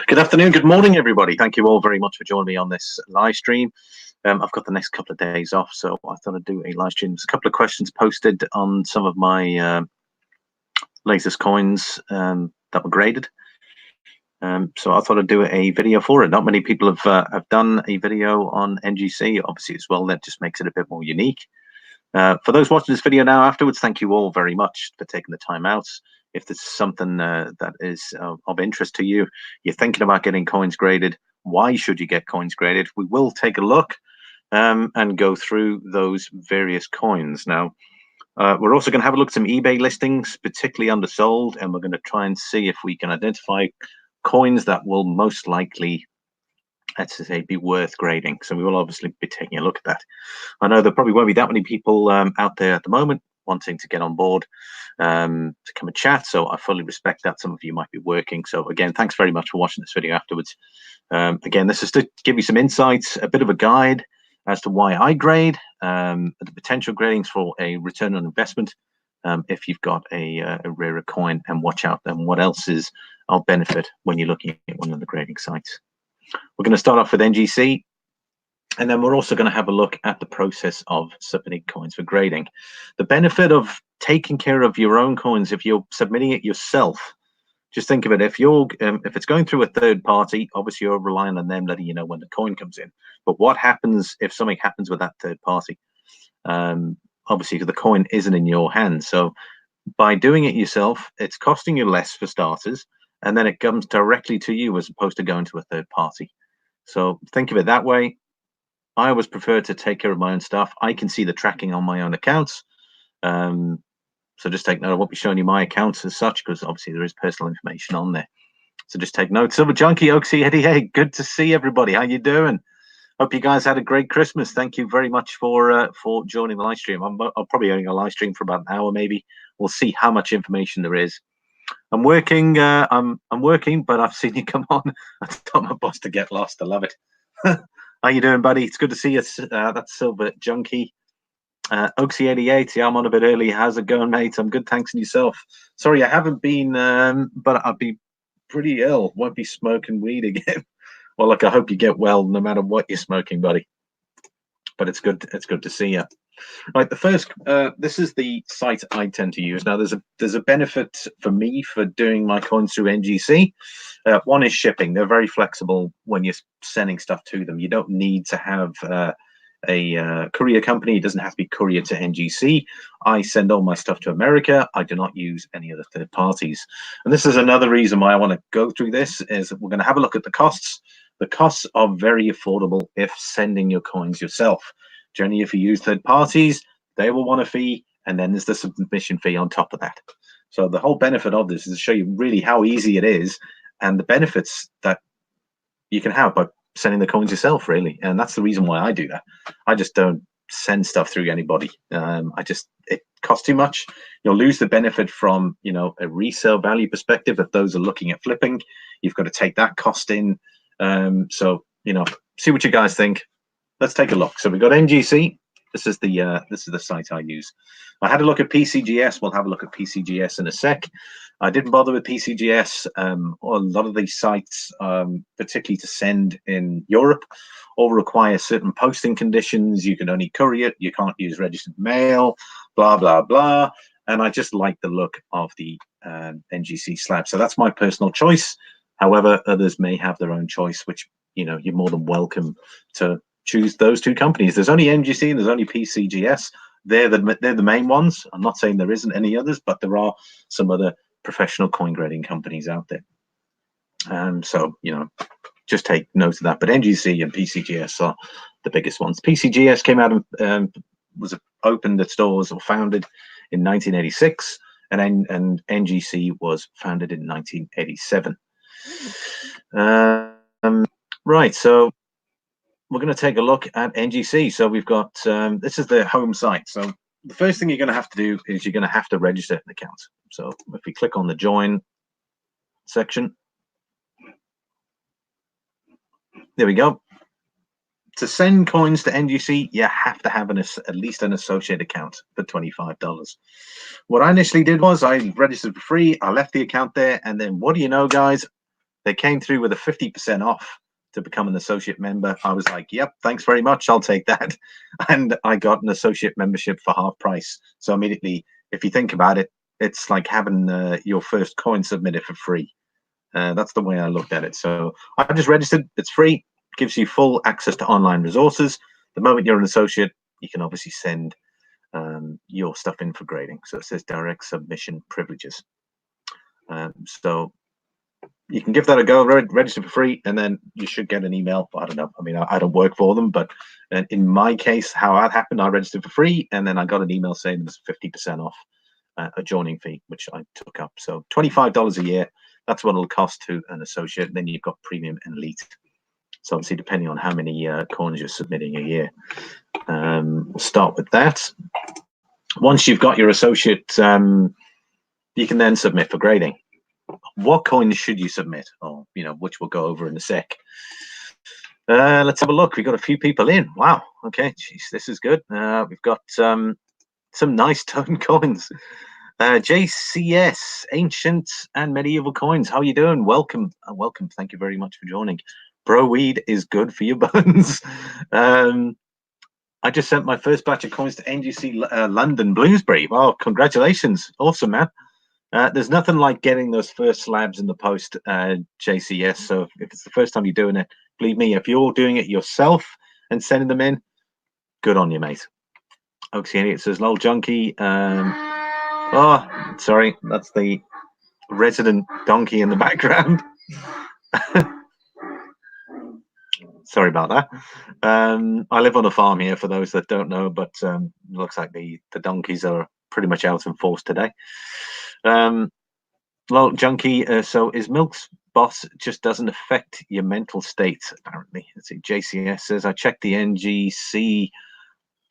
Good afternoon, good morning, everybody. Thank you all very much for joining me on this live stream. I've got the next couple of days off, so I thought I'd do a live stream. There's a couple of questions posted on some of my latest coins that were graded. So I thought I'd do a video for it. Not many people have done a video on Ngc, obviously, as well. That just makes it a bit more unique. For those watching this video now afterwards, thank you all very much for taking the time out. If this is something that is of interest to you, you're thinking about getting coins graded, why should you get coins graded? We will take a look and go through those various coins. Now, we're also going to have a look at some eBay listings, particularly undersold, and we're going to try and see if we can identify coins that will most likely, let's say, be worth grading. So we will obviously be taking a look at that. I know there probably won't be that many people out there at the moment wanting to get on board to come and chat, so I fully respect that. Some of you might be working, so again, thanks very much for watching this video afterwards. Again, this is to give you some insights, a bit of a guide as to why I grade, the potential gradings for a return on investment if you've got a rarer coin, and watch out then what else is of benefit when you're looking at one of the grading sites. We're going to start off with Ngc, and then we're also going to have a look at the process of submitting coins for grading. The benefit of taking care of your own coins, if you're submitting it yourself, just think of it, if it's going through a third party, obviously you're relying on them letting you know when the coin comes in. But what happens if something happens with that third party? Obviously the coin isn't in your hands. So by doing it yourself, it's costing you less for starters, and then it comes directly to you as opposed to going to a third party. So think of it that way. I always prefer to take care of my own stuff. I can see the tracking on my own accounts. So just take note. I won't be showing you my accounts as such, because obviously there is personal information on there. So just take note. Silver Junkie, Oaksy, Eddie, hey, good to see everybody. How you doing? Hope you guys had a great Christmas. Thank you very much for joining the live stream. I'm probably only a live stream for about an hour, maybe. We'll see how much information there is. I'm working. I'm working, but I've seen you come on. I told my boss to get lost. I love it. How you doing, buddy? It's good to see you. That's Silver Junkie. Oaksy 88. Yeah, I'm on a bit early. How's it going, mate? I'm good, thanks. And yourself? Sorry, I haven't been, but I'll be pretty ill. Won't be smoking weed again. Well, look, I hope you get well, no matter what you're smoking, buddy. But it's good. It's good to see you. Right, the first. This is the site I tend to use. Now, there's a benefit for me for doing my coins through Ngc. One is shipping. They're very flexible when you're sending stuff to them. You don't need to have a courier company. It doesn't have to be courier to Ngc. I send all my stuff to America. I do not use any other third parties. And this is another reason why I want to go through this, is we're going to have a look at the costs. The costs are very affordable if sending your coins yourself. Generally, if you use third parties, they will want a fee, and then there's the submission fee on top of that. So the whole benefit of this is to show you really how easy it is and the benefits that you can have by sending the coins yourself, really. And that's the reason why I do that. I just don't send stuff through anybody. It costs too much. You'll lose the benefit from, you know, a resale value perspective. If those are looking at flipping, you've got to take that cost in. So, you know, see what you guys think. Let's take a look. So we've got Ngc. This is the site I use. I had a look at Pcgs. We'll have a look at Pcgs in a sec. I didn't bother with Pcgs. A lot of these sites, particularly to send in Europe, all require certain posting conditions. You can only courier it. You can't use registered mail, blah, blah, blah. And I just like the look of the Ngc slab. So that's my personal choice. However, others may have their own choice, which, you know, you're more than welcome to choose those two companies. There's only Ngc and there's only Pcgs. They're the main ones. I'm not saying there isn't any others, but there are some other professional coin grading companies out there. So, you know, just take note of that. But Ngc and Pcgs are the biggest ones. Pcgs came out and was opened at stores or founded in 1986, and Ngc was founded in 1987. Right, so we're going to take a look at Ngc. So we've got, this is the home site. So the first thing you're going to have to do is you're going to have to register an account. So if we click on the join section, there we go. to send coins to NGC, you have to have at least an associate account for $25. What I initially did was I registered for free. I left the account there, and then what do you know, guys? They came through with a 50% off to become an associate member. I was like, yep, thanks very much, I'll take that. And I got an associate membership for half price. So immediately, if you think about it, it's like having your first coin submitted for free. That's the way I looked at it. So I just registered. It's free, gives you full access to online resources. The moment you're an associate, you can obviously send your stuff in for grading. So it says direct submission privileges. So you can give that a go, register for free, and then you should get an email. I don't know. I mean, I don't work for them, but in my case, how that happened, I registered for free, and then I got an email saying it was 50% off a joining fee, which I took up. So $25 a year. That's what it'll cost to an associate. Then you've got premium and elite. So obviously, depending on how many coins you're submitting a year. We'll start with that. Once you've got your associate, you can then submit for grading. What coins should you submit? Or, you know, which we'll go over in a sec. Let's have a look. We've got a few people in. Wow. Okay. Jeez, this is good. We've got some nice tone coins. JCS, ancient and medieval coins. How are you doing? Welcome. Welcome. Thank you very much for joining. Bro, weed is good for your bones. I just sent my first batch of coins to Ngc London Bloomsbury. Wow, congratulations. Awesome, man. There's nothing like getting those first slabs in the post, JCS. So if it's the first time you're doing it, believe me, if you're doing it yourself and sending them in, good on you, mate. Oxy it says, lol junkie. Oh, sorry, that's the resident donkey in the background. Sorry about that. I live on a farm here, for those that don't know, but it looks like the donkeys are pretty much out in force today. Well, junkie, so is Milk's boss just doesn't affect your mental state, apparently. Let's see, JCS says, I checked the NGC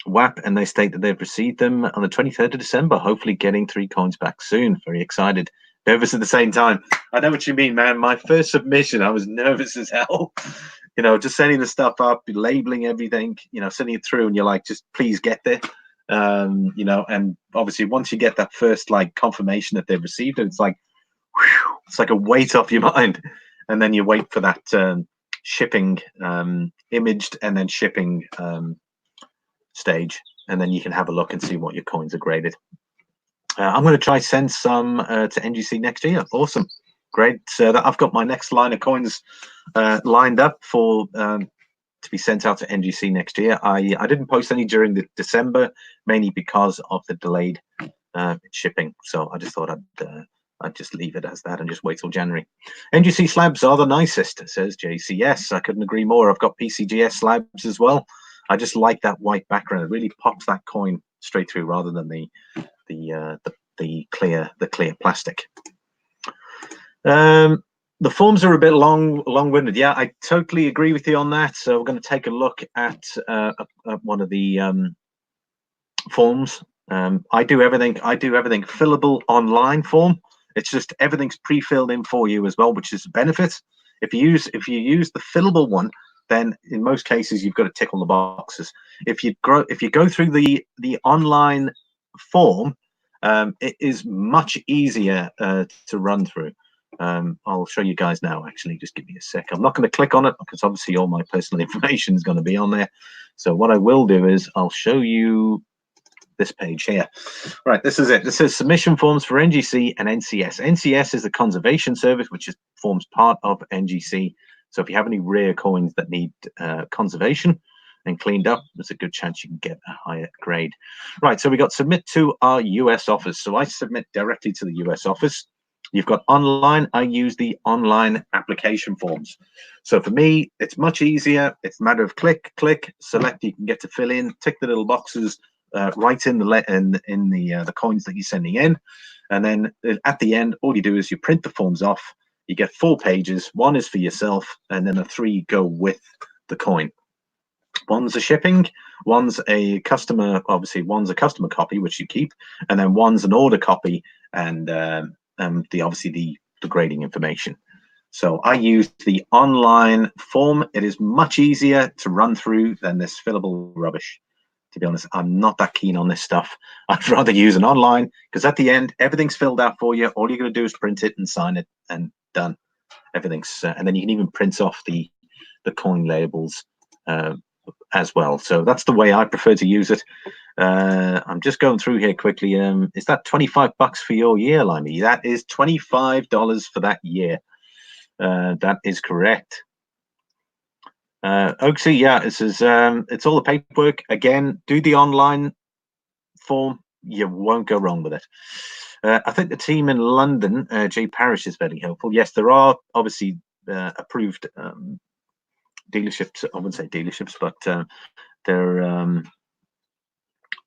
WAP and they state that they've received them on the 23rd of December, hopefully getting 3 coins back soon. Very excited. Nervous at the same time. I know what you mean, man. My first submission, I was nervous as hell. You know, just sending the stuff up, labeling everything, you know, sending it through, and you're like, just please get there. You know, and obviously once you get that first like confirmation that they've received it, it's like, whew, it's like a weight off your mind. And then you wait for that shipping imaged and then shipping stage, and then you can have a look and see what your coins are graded. I'm going to try send some to NGC next year. Awesome, great. I've got my next line of coins lined up for to be sent out to NGC next year. I didn't post any during the December, mainly because of the delayed shipping. So I just thought I'd just leave it as that and just wait till January. NGC slabs are the nicest, says JCS. I couldn't agree more. I've got PCGS slabs as well. I just like that white background. It really pops that coin straight through rather than the clear plastic. The forms are a bit long-winded. Yeah, I totally agree with you on that. So we're going to take a look at one of the forms. I do everything fillable online form. It's just everything's pre-filled in for you as well, which is a benefit. If you use the fillable one, then in most cases you've got to tick all the boxes. If you go through the online form, it is much easier to run through. I'll show you guys now. Actually, just give me a sec. I'm not going to click on it because obviously all my personal information is going to be on there. So what I will do is I'll show you this page here. Right, this is it. This says submission forms for NGC and NCS. NCS is the conservation service, which forms part of NGC. So if you have any rare coins that need conservation and cleaned up, there's a good chance you can get a higher grade. Right, so we got submit to our US office. So I submit directly to the US office. You've got online. I use the online application forms. So for me, it's much easier. It's a matter of click, select. You can get to fill in, tick the little boxes, write in the coins that you're sending in, and then at the end, all you do is you print the forms off. You get 4 pages. 1 is for yourself, and then 3 go with the coin. One's a shipping, one's a customer. Obviously, one's a customer copy, which you keep, and then one's an order copy, and obviously the grading information. So I use the online form. It is much easier to run through than this fillable rubbish. To be honest, I'm not that keen on this stuff. I'd rather use an online, because at the end, everything's filled out for you. All you're going to do is print it and sign it, and done. Everything's, and then you can even print off the coin labels as well. So that's the way I prefer to use it. I'm just going through here quickly. Is that $25 for your year, Limey? That is $25 for that year. That is correct. Oaksy, yeah, this is it's all the paperwork. Again, do the online form. You won't go wrong with it. I think the team in London, Jay Parrish, is very helpful. Yes, there are obviously approved dealerships. I wouldn't say dealerships, but they're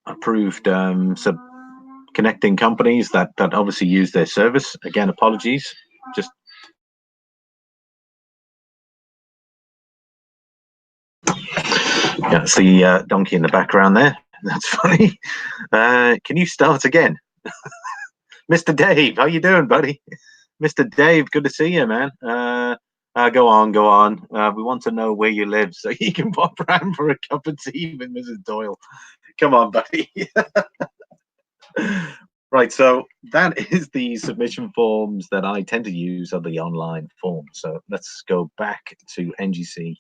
approved connecting companies that obviously use their service. Again, apologies. Just yeah, it's the donkey in the background there. That's funny. Can you start again? Mr. Dave, how you doing, buddy? Mr. Dave, good to see you, man. Go on. We want to know where you live so you can pop around for a cup of tea with Mrs. Doyle. Come on, buddy. Right, so that is the submission forms that I tend to use on the online form. So let's go back to NGC,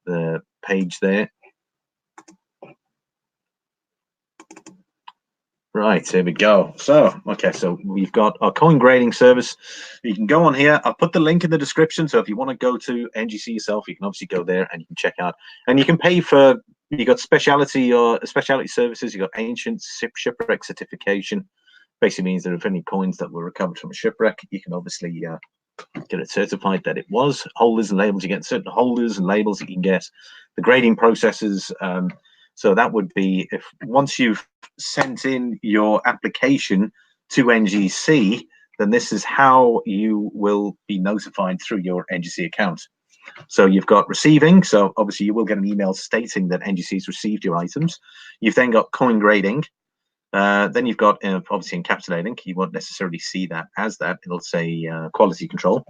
the page there. Right, here we go. So, okay, so we've got our coin grading service. You can go on here. I'll put the link in the description. So if you want to go to NGC yourself, you can obviously go there and you can check out. And you can pay for, you got specialty or specialty services. You got ancient shipwreck certification. Basically means that if any coins that were recovered from a shipwreck, you can obviously get it certified that it was. Holders and labels, you get certain holders and labels that you can get. The grading processes. So that would be if once you've sent in your application to NGC, then this is how you will be notified through your NGC account. So you've got receiving. So obviously you will get an email stating that NGC has received your items. You've then got coin grading. Then you've got obviously encapsulating. You won't necessarily see that as that. It'll say quality control.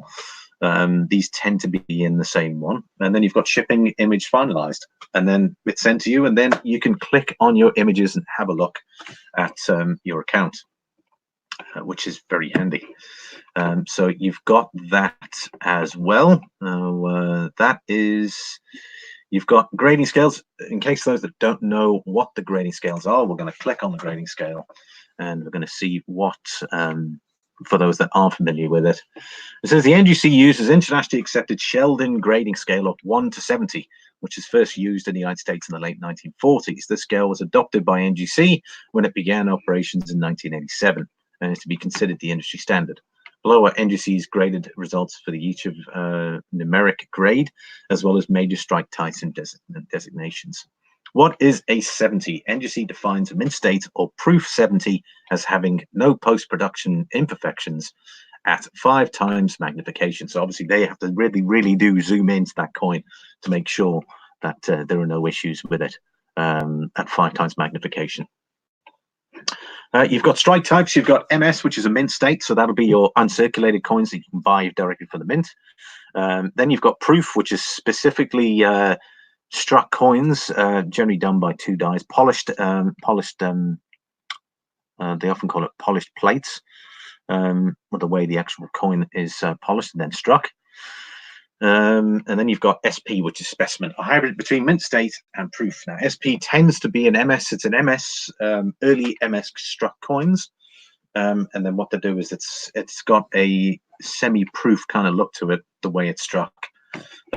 These tend to be in the same one. And then you've got shipping image finalized, and then it's sent to you, and then you can click on your images and have a look at your account, which is very handy. So you've got that as well. That is, you've got grading scales. In case those that don't know what the grading scales are, we're going to click on the grading scale and we're going to see what for those that aren't familiar with it. It says the NGC uses internationally accepted Sheldon grading scale of 1 to 70, which is first used in the United States in the late 1940s. This scale was adopted by NGC when it began operations in 1987 and is to be considered the industry standard. Below are NGC's graded results for each of numeric grade, as well as major strike types and designations. What is a 70? NGC defines a mint state or proof 70 as having no post-production imperfections at 5 times magnification. So obviously they have to really do zoom into that coin to make sure that there are no issues with it at 5 times magnification. You've got strike types. You've got MS, which is a mint state, so that'll be your uncirculated coins that you can buy directly from the mint. Then you've got proof, which is specifically struck coins, generally done by 2 dies, polished. They often call it polished plates, with the way the actual coin is polished and then struck. And then you've got SP, which is specimen, a hybrid between mint state and proof. Now, SP tends to be an MS. It's an MS, early MS struck coins. And then what they do is it's got a semi-proof kind of look to it, the way it's struck.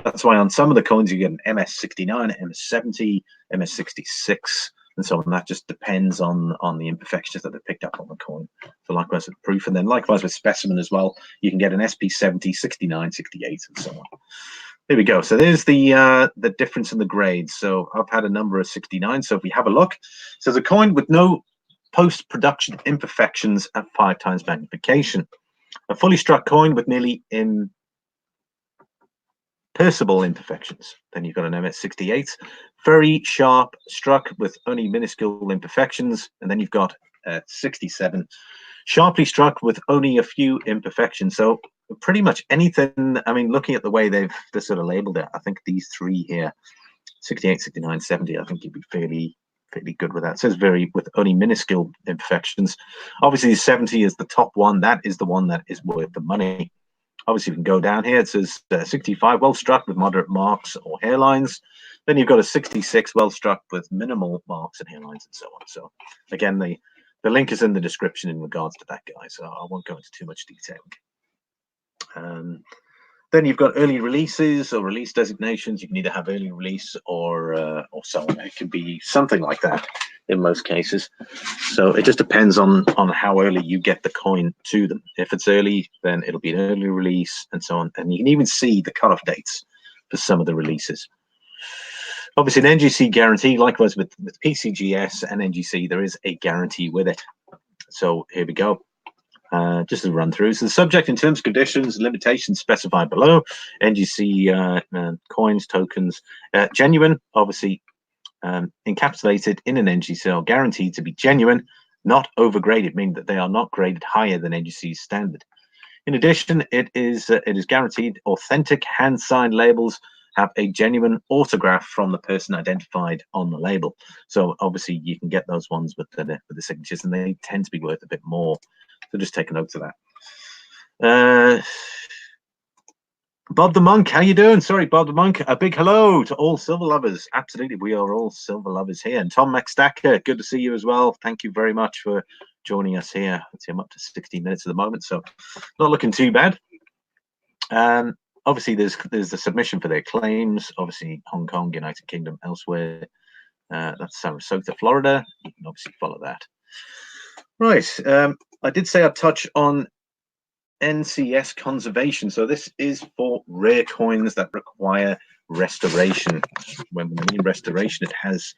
That's why on some of the coins you get an MS69, MS70, MS66, and so on. That just depends on the imperfections that are picked up on the coin. So likewise with proof, and then likewise with specimen as well, you can get an SP70, 69, 68, and so on. There we go. So there's the difference in the grades. So I've had a number of 69. So if we have a look, so the coin with no post-production imperfections at 5 times magnification. A fully struck coin with nearly imperceptible imperfections. Then you've got an MS68, very sharp struck with only minuscule imperfections. And then you've got 67, sharply struck with only a few imperfections. So pretty much anything. I mean, looking at the way they've sort of labeled it, I think these three here, 68, 69, 70, I think you'd be fairly good with that. It says with only minuscule imperfections. Obviously, 70 is the top one. That is the one that is worth the money. Obviously, you can go down here. It says 65, well struck with moderate marks or hairlines. Then you've got a 66, well struck with minimal marks and hairlines and so on. So again, the link is in the description in regards to that, guy. So I won't go into too much detail. Then you've got early releases or release designations. You can either have early release or so on. It could be something like that in most cases. So it just depends on how early you get the coin to them. If it's early, then it'll be an early release and so on. And you can even see the cutoff dates for some of the releases. Obviously, an Ngc guarantee, likewise with PCGS and Ngc, there is a guarantee with it. So here we go. Just a run through. So the subject in terms, conditions, limitations specified below. Ngc coins, tokens, genuine, obviously encapsulated in an Ngc, guaranteed to be genuine, not overgraded, meaning that they are not graded higher than Ngc's standard. In addition, it is guaranteed authentic hand-signed labels have a genuine autograph from the person identified on the label. So obviously you can get those ones with the signatures, and they tend to be worth a bit more. So just take a note of that. Bob the Monk, how you doing? Sorry, Bob the Monk. A big hello to all silver lovers. Absolutely, we are all silver lovers here. And Tom McStacker, good to see you as well. Thank you very much for joining us here. Let's see, I'm up to 16 minutes at the moment, so not looking too bad. Obviously, there's the submission for their claims. Obviously, Hong Kong, United Kingdom, elsewhere. That's Sarasota, Florida. You can obviously follow that. Right. I did say I'd touch on NCS conservation. So this is for rare coins that require restoration. When we mean restoration, it has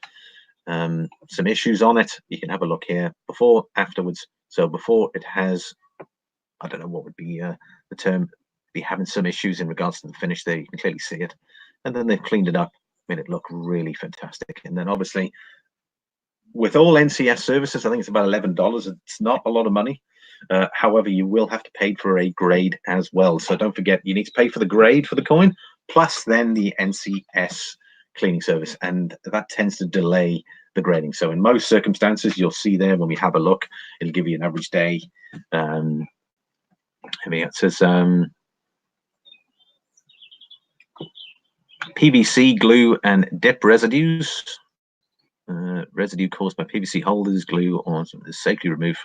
some issues on it. You can have a look here before, afterwards. So before, it has, I don't know what would be the term, be having some issues in regards to the finish there. You can clearly see it. And then they've cleaned it up, made it look really fantastic. And then obviously, with all NCS services, I think it's about $11. It's not a lot of money. However, you will have to pay for a grade as well. So don't forget, you need to pay for the grade for the coin, plus then the NCS cleaning service. And that tends to delay the grading. So in most circumstances, you'll see there when we have a look, it'll give you an average day. It says PVC, glue, and dip residues. Residue caused by PVC holders, glue, or is safely removed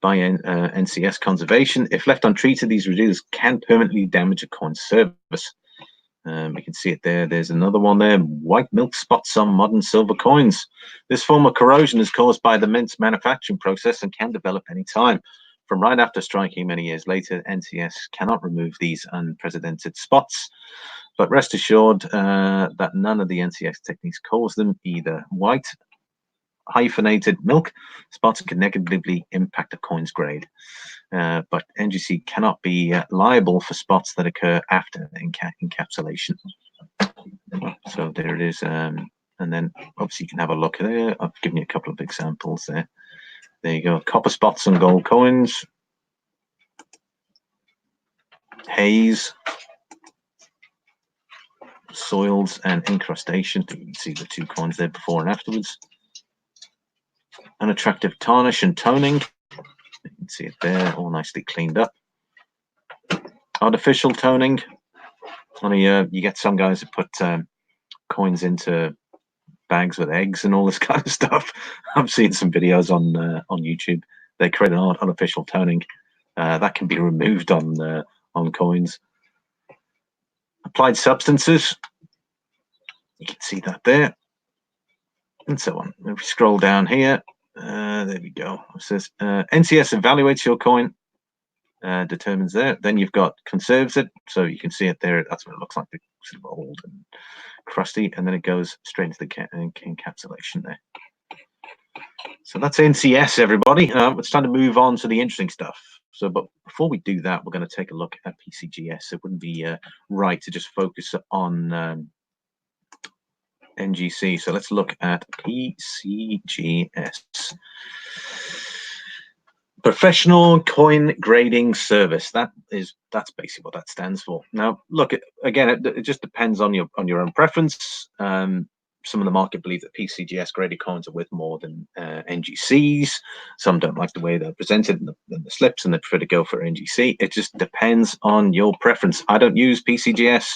by NCS conservation. If left untreated, these residues can permanently damage a coin surface. You can see it there. There's another one there. White milk spots on modern silver coins. This form of corrosion is caused by the mint's manufacturing process and can develop any time. From right after striking many years later, NCS cannot remove these unprecedented spots. But rest assured that none of the NCS techniques cause them. Either white hyphenated milk spots can negatively impact a coin's grade. But Ngc cannot be liable for spots that occur after encapsulation. So there it is. And then obviously you can have a look there. I've given you a couple of examples there. There you go. Copper spots on gold coins. Haze. Soils and incrustation. You can see the two coins there before and afterwards. Unattractive tarnish and toning. You can see it there, all nicely cleaned up. Artificial toning. Only you get some guys that put coins into bags with eggs and all this kind of stuff. I've seen some videos on YouTube. They create an artificial toning that can be removed on coins. Applied substances. You can see that there, and so on. If we scroll down here, there we go. It says NCS evaluates your coin, determines there. Then you've got conserves it, so you can see it there. That's what it looks like, sort of old and crusty, and then it goes straight into the encapsulation there. So that's NCS, everybody. It's time to move on to the interesting stuff. So, but before we do that, we're going to take a look at PCGS. It wouldn't be right to just focus on Ngc. So let's look at PCGS. Professional coin grading service. That's basically what that stands for. Now, look, again, it just depends on your own preference. Some of the market believe that PCGS graded coins are worth more than NGCs. Some don't like the way they're presented in the slips, and they prefer to go for NGC. It just depends on your preference. I don't use PCGS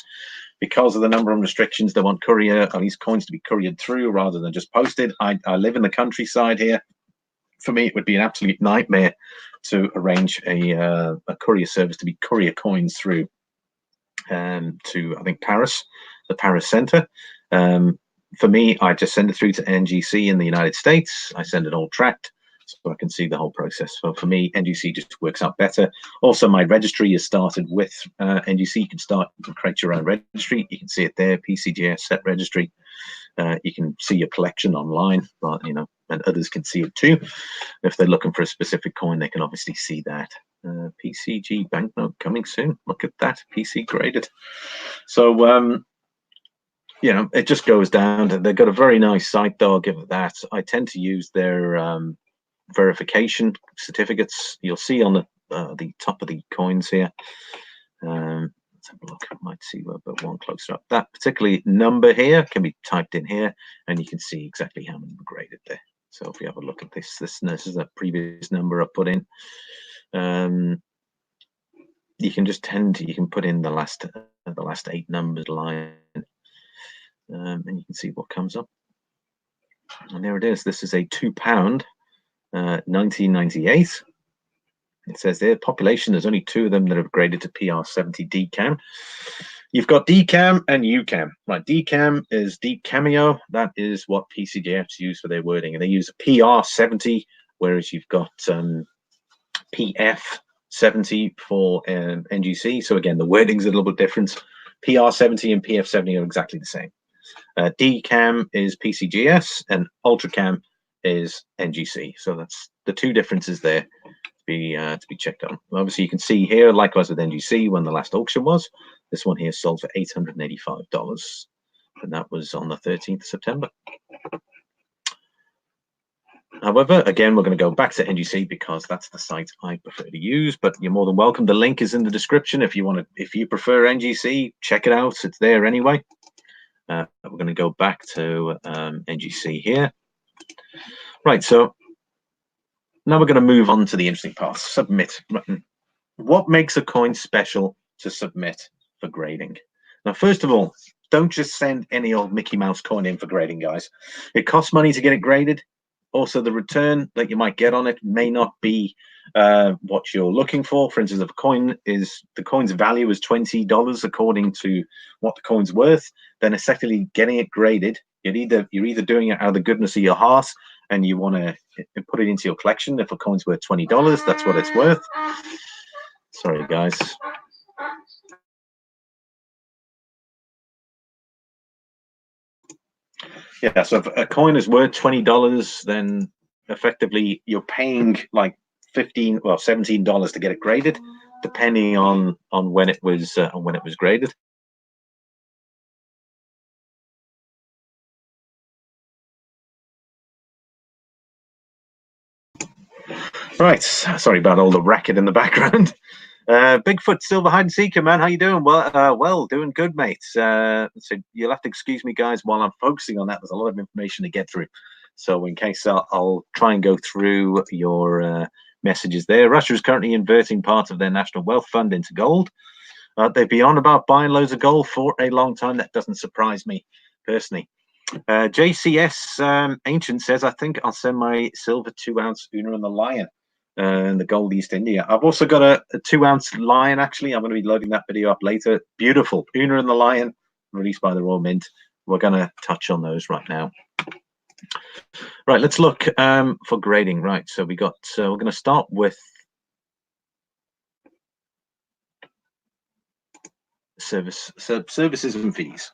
because of the number of restrictions. They want courier, or these coins to be couriered through rather than just posted. I live in the countryside here. For me, it would be an absolute nightmare to arrange a courier service to be courier coins through to, I think, Paris, the Paris Center. For me, I just send it through to NGC in the United States. I send it all tracked, so I can see the whole process. So for me, NGC just works out better. Also, my registry is started with NGC. You can create your own registry. You can see it there, PCGS set registry. You can see your collection online, but and others can see it too. If they're looking for a specific coin, they can obviously see that. PCG banknote coming soon. Look at that, PC graded. So it just goes down to, they've got a very nice site though, I'll give it that. I tend to use their verification certificates. You'll see on the top of the coins here. Let's have a look. I might see a bit one closer up. That particular number here can be typed in here, and you can see exactly how many were graded there. So if you have a look at this is a previous number I put in. You can just you can put in the last 8 numbers line, and you can see what comes up. And there it is. This is a £2, 1998. It says there, population, there's only 2 of them that have graded to PR70 DCAM. You've got DCAM and UCAM. Right, DCAM is Deep Cameo. That is what PCGFs use for their wording. And they use a PR70, whereas you've got PF70 for NGC. So again, the wording's a little bit different. PR70 and PF70 are exactly the same. DCAM is PCGS and UltraCam is NGC. So that's the 2 differences there to be checked on. Obviously, you can see here, likewise with NGC, when the last auction was. This one here sold for $885, and that was on the 13th of September. However, again, we're going to go back to NGC because that's the site I prefer to use. But you're more than welcome. The link is in the description. If you prefer NGC, check it out. It's there anyway. We're going to go back to NGC here. Right, so now we're going to move on to the interesting part, submit. What makes a coin special to submit for grading? Now, first of all, don't just send any old Mickey Mouse coin in for grading, guys. It costs money to get it graded. Also, the return that you might get on it may not be what you're looking for. For instance, if the coin's value is $20 according to what the coin's worth, then essentially getting it graded, you're either doing it out of the goodness of your heart and you want to put it into your collection. If a coin's worth $20, that's what it's worth. Sorry, guys. Yeah, so if a coin is worth $20, then effectively you're paying like $17 to get it graded, depending on when it was graded. Right, sorry about all the racket in the background. Bigfoot Silver Hide and Seeker, man, how you doing? Well, doing good, mate. So you'll have to excuse me, guys, while I'm focusing on that. There's a lot of information to get through. So in case I'll try and go through your messages there. Russia is currently inverting part of their national wealth fund into gold. They've been on about buying loads of gold for a long time. That doesn't surprise me personally. JCS Ancient says, I think I'll send my silver 2-ounce Una and the Lion and the gold East India. I've also got a 2-ounce Lion, actually. I'm going to be loading that video up later. Beautiful. Una and the Lion, released by the Royal Mint. We're going to touch on those right now. Right, let's look for grading. Right, so we're going to start with services and fees.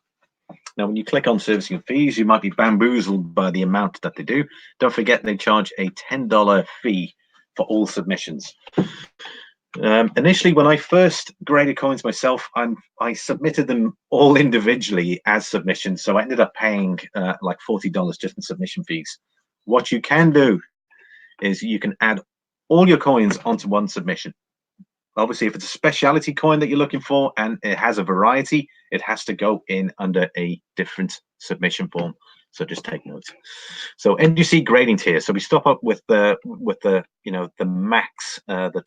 Now, when you click on servicing and fees, you might be bamboozled by the amount that they do. Don't forget they charge a $10 fee for all submissions. Initially, when I first graded coins myself, I submitted them all individually as submissions. So I ended up paying like $40 just in submission fees. What you can do is you can add all your coins onto one submission. Obviously, if it's a specialty coin that you're looking for and it has a variety, it has to go in under a different submission form. So just take note. So Ngc grading tier. So we stop up with the the max, the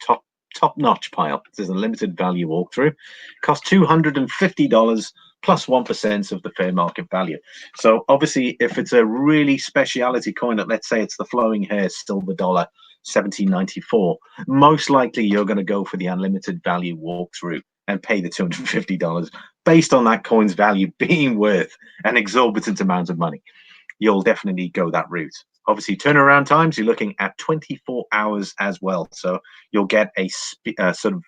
top notch pile. There's a limited value walkthrough. Costs $250 plus 1% of the fair market value. So obviously, if it's a really specialty coin, that let's say it's the flowing hair silver dollar 1794, most likely you're going to go for the unlimited value walkthrough and pay the $250 based on that coin's value being worth an exorbitant amount of money. You'll definitely go that route. Obviously, turnaround times, you're looking at 24 hours as well. So you'll get a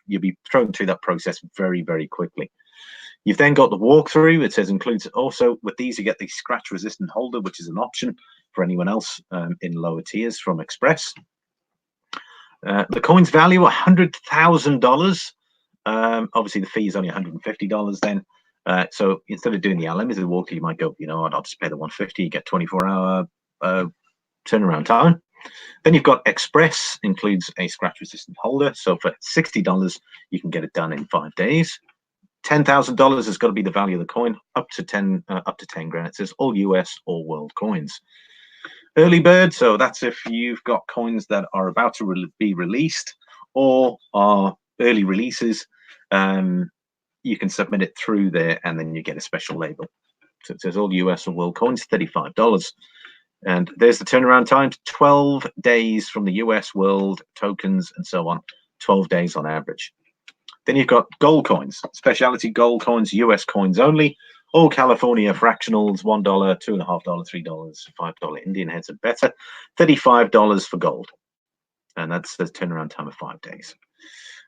you'll be thrown through that process very, very quickly. You've then got the walkthrough. It says includes also with these, you get the scratch resistant holder, which is an option for anyone else in lower tiers from Express. The coin's value, $100,000. Obviously, the fee is only $150 then. So instead of doing the unlimited walk, you might go, I'll just pay the $150, you get 24-hour turnaround time. Then you've got Express, includes a scratch resistant holder. So for $60, you can get it done in 5 days. $10,000 has got to be the value of the coin, up to 10 grand. It says all US, all world coins. Early bird, so that's if you've got coins that are about to be released or are early releases. You can submit it through there and then you get a special label. So it says all US or world coins, $35. And there's the turnaround time, 12 days from the US, world, tokens, and so on, 12 days on average. Then you've got gold coins, specialty gold coins, US coins only. All California fractionals, $1, $2.50, $3, $5 Indian heads are better. $35 for gold. And that's the turnaround time of 5 days.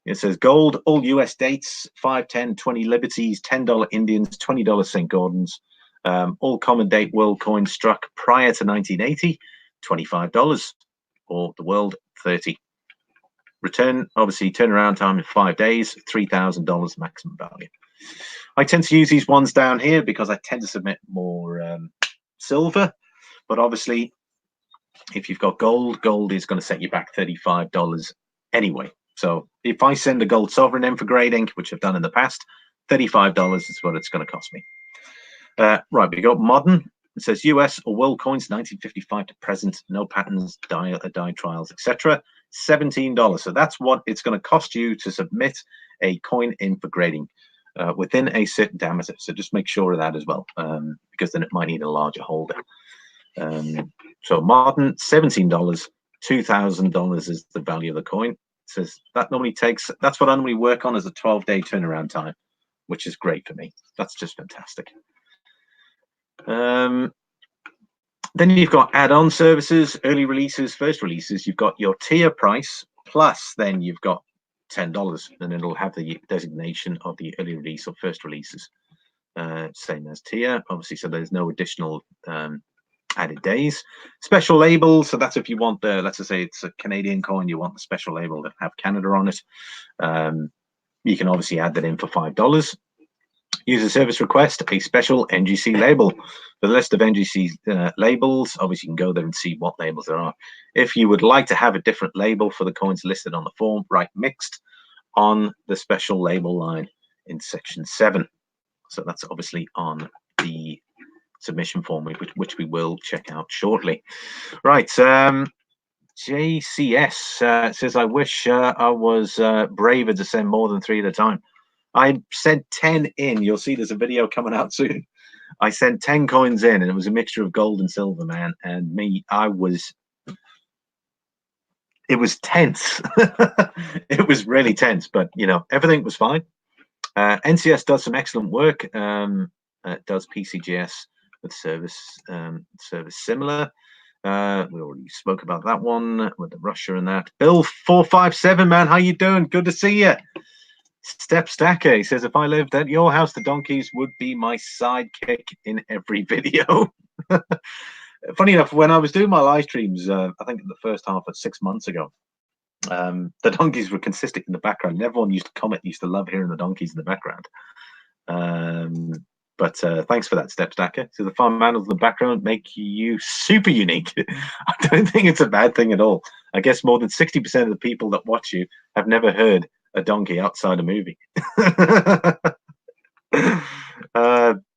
It says gold, all US dates, 5, 10, 20 Liberties, $10 Indians, $20 St. Gordons. All common date world coins struck prior to 1980, $25. Or the world, $30. Return, obviously, turnaround time in 5 days, $3,000 maximum value. I tend to use these ones down here because I tend to submit more silver, but obviously, if you've got gold, gold is going to set you back $35 anyway. So if I send a gold sovereign in for grading, which I've done in the past, $35 is what it's going to cost me. Right, we got modern. It says US or world coins 1955 to present, no patterns, die trials, etc. $17. So that's what it's going to cost you to submit a coin in for grading within a certain diameter. So just make sure of that as well, because then it might need a larger holder. So modern, $17, $2,000 is the value of the coin. It says that normally takes, that's what I normally work on as a 12-day turnaround time, which is great for me. That's just fantastic. Then you've got add-on services, early releases, first releases. You've got your tier price, plus then you've got $10, and it'll have the designation of the early release or first releases, same as tier, obviously. So there's no additional added days. Special label, so that's if you want the, let's just say it's a Canadian coin, you want the special label to have Canada on it. You can obviously add that in for $5. User service request, a special Ngc label. The list of Ngc labels, obviously you can go there and see what labels there are. If you would like to have a different label for the coins listed on the form, write mixed on the special label line in section 7. So that's obviously on the submission form, which we will check out shortly. Right, JCS says, I wish I was braver to send more than 3 at a time. I sent 10 in. You'll see there's a video coming out soon. I sent 10 coins in, and it was a mixture of gold and silver, man. And me, it was tense. It was really tense, but everything was fine. NCS does some excellent work. It does PCGS with service similar. We already spoke about that one with the Russia and that. Bill 457, man, how you doing? Good to see you. Step Stacker says, if I lived at your house, the donkeys would be my sidekick in every video. Funny enough, when I was doing my live streams, I think in the first half of 6 months ago, the donkeys were consistent in the background. Everyone used to comment, used to love hearing the donkeys in the background. But thanks for that, Step Stacker. So the farm manuals in the background make you super unique. I don't think it's a bad thing at all. I guess more than 60% of the people that watch you have never heard a donkey outside a movie.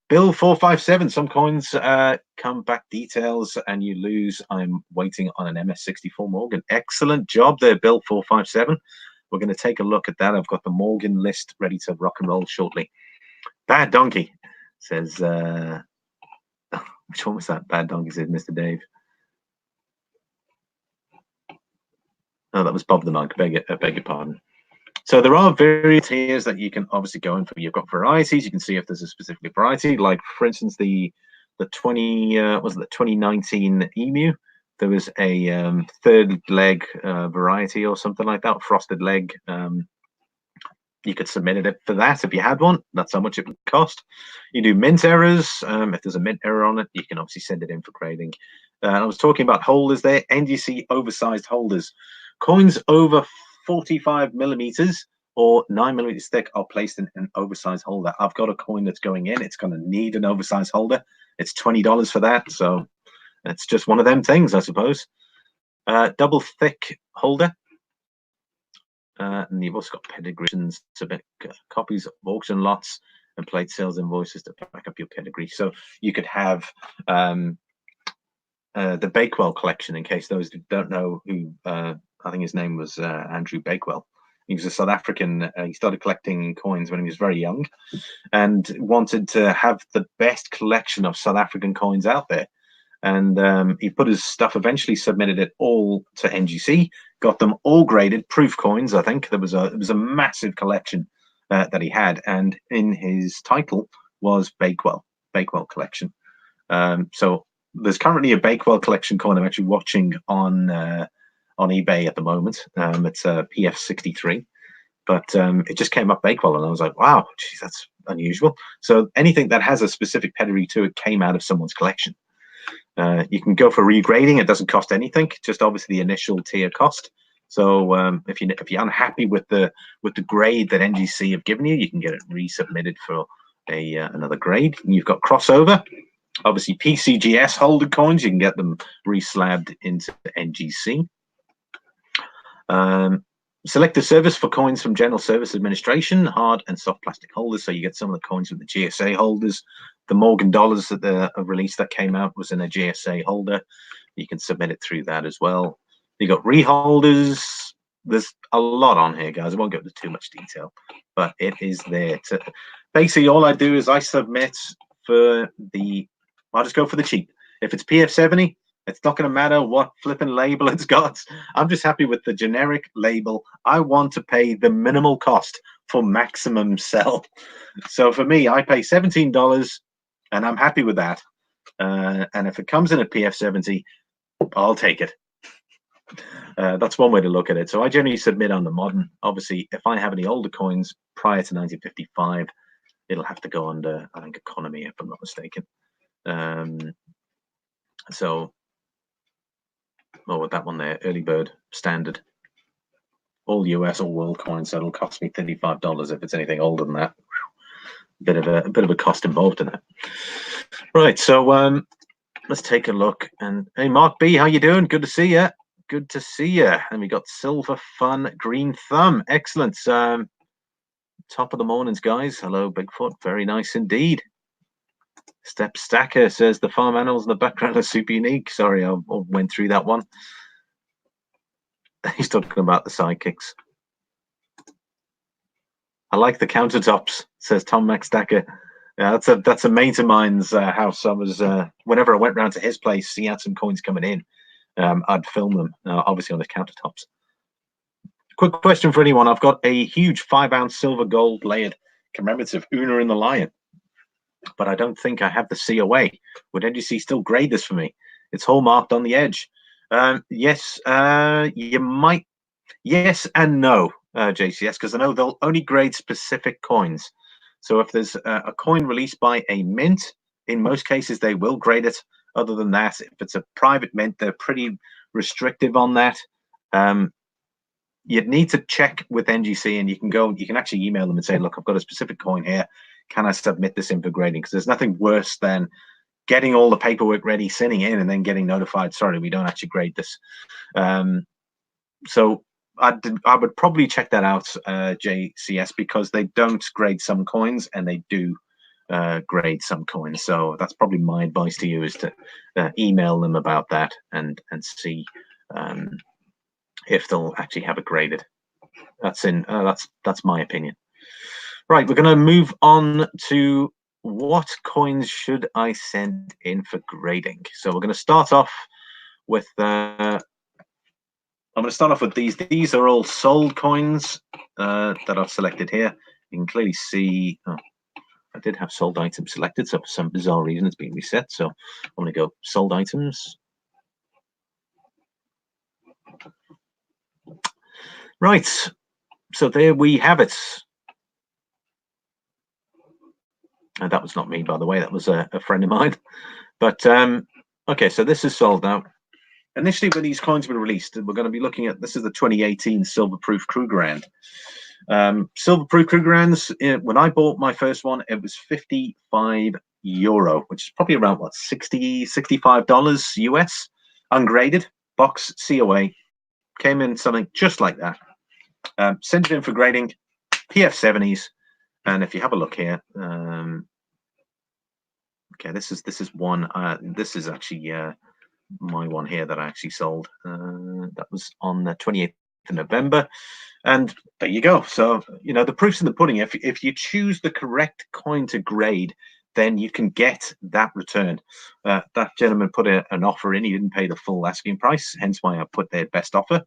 Bill 457, some coins come back details and you lose. I'm waiting on an MS64 Morgan. Excellent job there, Bill 457. We're going to take a look at that. I've got the Morgan list ready to rock and roll shortly. Bad donkey says, which one was that? Bad donkey says Mr. Dave. Oh, that was Bob the Monk. Beg your pardon. So there are various tiers that you can obviously go in for. You've got varieties. You can see if there's a specific variety. Like for instance, the 2019 Emu. There was a third leg variety or something like that, frosted leg. You could submit it for that if you had one. That's how much it would cost. You do mint errors. If there's a mint error on it, you can obviously send it in for grading. I was talking about holders there. Ngc Oversized Holders. Coins over 45 millimeters or 9 millimeters thick are placed in an oversized holder. I've got a coin that's going in. It's going to need an oversized holder. It's $20 for that. So it's just one of them things, I suppose. Double thick holder. And you've also got pedigrees, submit copies of auction lots and plate sales invoices to back up your pedigree. So you could have the Bakewell collection, in case those who don't know who, I think his name was Andrew Bakewell. He was a South African. He started collecting coins when he was very young and wanted to have the best collection of South African coins out there. And he put his stuff, eventually submitted it all to Ngc, got them all graded, proof coins. I think it was a massive collection that he had, and in his title was Bakewell collection. So there's currently a Bakewell collection coin I'm actually watching on eBay at the moment. It's a PF73, but it just came up Bakewell, and I was like, wow, geez, that's unusual. So anything that has a specific pedigree to it came out of someone's collection. You can go for regrading. It doesn't cost anything, just obviously the initial tier cost. So if you're unhappy with the grade that Ngc have given you, you can get it resubmitted for another grade. And you've got crossover, obviously Pcgs holder coins. You can get them reslabbed into Ngc. Selective service for coins from General Service Administration, hard and soft plastic holders. So you get some of the coins from the GSA holders. The Morgan dollars that the release that came out was in a GSA holder. You can submit it through that as well. You got reholders. There's a lot on here, guys. I won't go into too much detail, but it is there. Basically, all I do is I submit for I'll just go for the cheap. If it's PF70, it's not going to matter what flipping label it's got. I'm just happy with the generic label. I want to pay the minimal cost for maximum sell. So for me, I pay $17 and I'm happy with that. And if it comes in a PF70, I'll take it. That's one way to look at it. So I generally submit on the modern. Obviously, if I have any older coins prior to 1955, it'll have to go under, I think, economy, if I'm not mistaken. So, with that one there, early bird, standard, all US, all world coins. So it'll cost me $35 if it's anything older than that. A bit of a cost involved in that. Right. So let's take a look. And hey, Mark B, how you doing? Good to see you. Good to see you. And we got Silver Fun Green Thumb. Excellent. Top of the mornings, guys. Hello, Bigfoot. Very nice indeed. Step Stacker says the farm animals in the background are super unique. Sorry, I went through that one. He's talking about the sidekicks. I like the countertops, says Tom Max Stacker. Yeah, that's a mate of mine's house. I was whenever I went round to his place, he had some coins coming in. I'd film them, obviously on his countertops. Quick question for anyone. I've got a huge 5-ounce silver gold layered commemorative Una and the Lion, but I don't think I have the COA. Would Ngc still grade this for me? It's hallmarked on the edge. Yes, you might. Yes and no, JCS, because I know they'll only grade specific coins. So if there's a coin released by a mint, in most cases they will grade it. Other than that, if it's a private mint, they're pretty restrictive on that. You'd need to check with Ngc, and you can actually email them and say, look, I've got a specific coin here. Can I submit this in for grading? Because there's nothing worse than getting all the paperwork ready, sending in, and then getting notified, sorry, we don't actually grade this. So I would probably check that out, JCS, because they don't grade some coins and they do grade some coins. So that's probably my advice to you, is to email them about that and see if they'll actually have it graded. That's my opinion. Right, we're going to move on to what coins should I send in for grading. So we're going to start off with I'm going to start off with these. These are all sold coins that I've selected here. You can clearly see, oh, I did have sold items selected, so for some bizarre reason it's been reset. So I'm going to go sold items. Right, so there we have it. And that was not me, by the way, that was a friend of mine. But okay, so this is sold now. Initially, when these coins were released, we're going to be looking at, this is the 2018 Silverproof Krugerrand. Silverproof Krugerrands, when I bought my first one, it was €55, which is probably around what, $65 US, ungraded, box, COA, came in something just like that. Sent it in for grading, PF70s, and if you have a look here, okay, this is one. This is actually my one here that I actually sold. That was on the 28th of November. And there you go. So, you know, the proof's in the pudding. If you choose the correct coin to grade, then you can get that return. That gentleman put an offer in. He didn't pay the full asking price, hence why I put their best offer.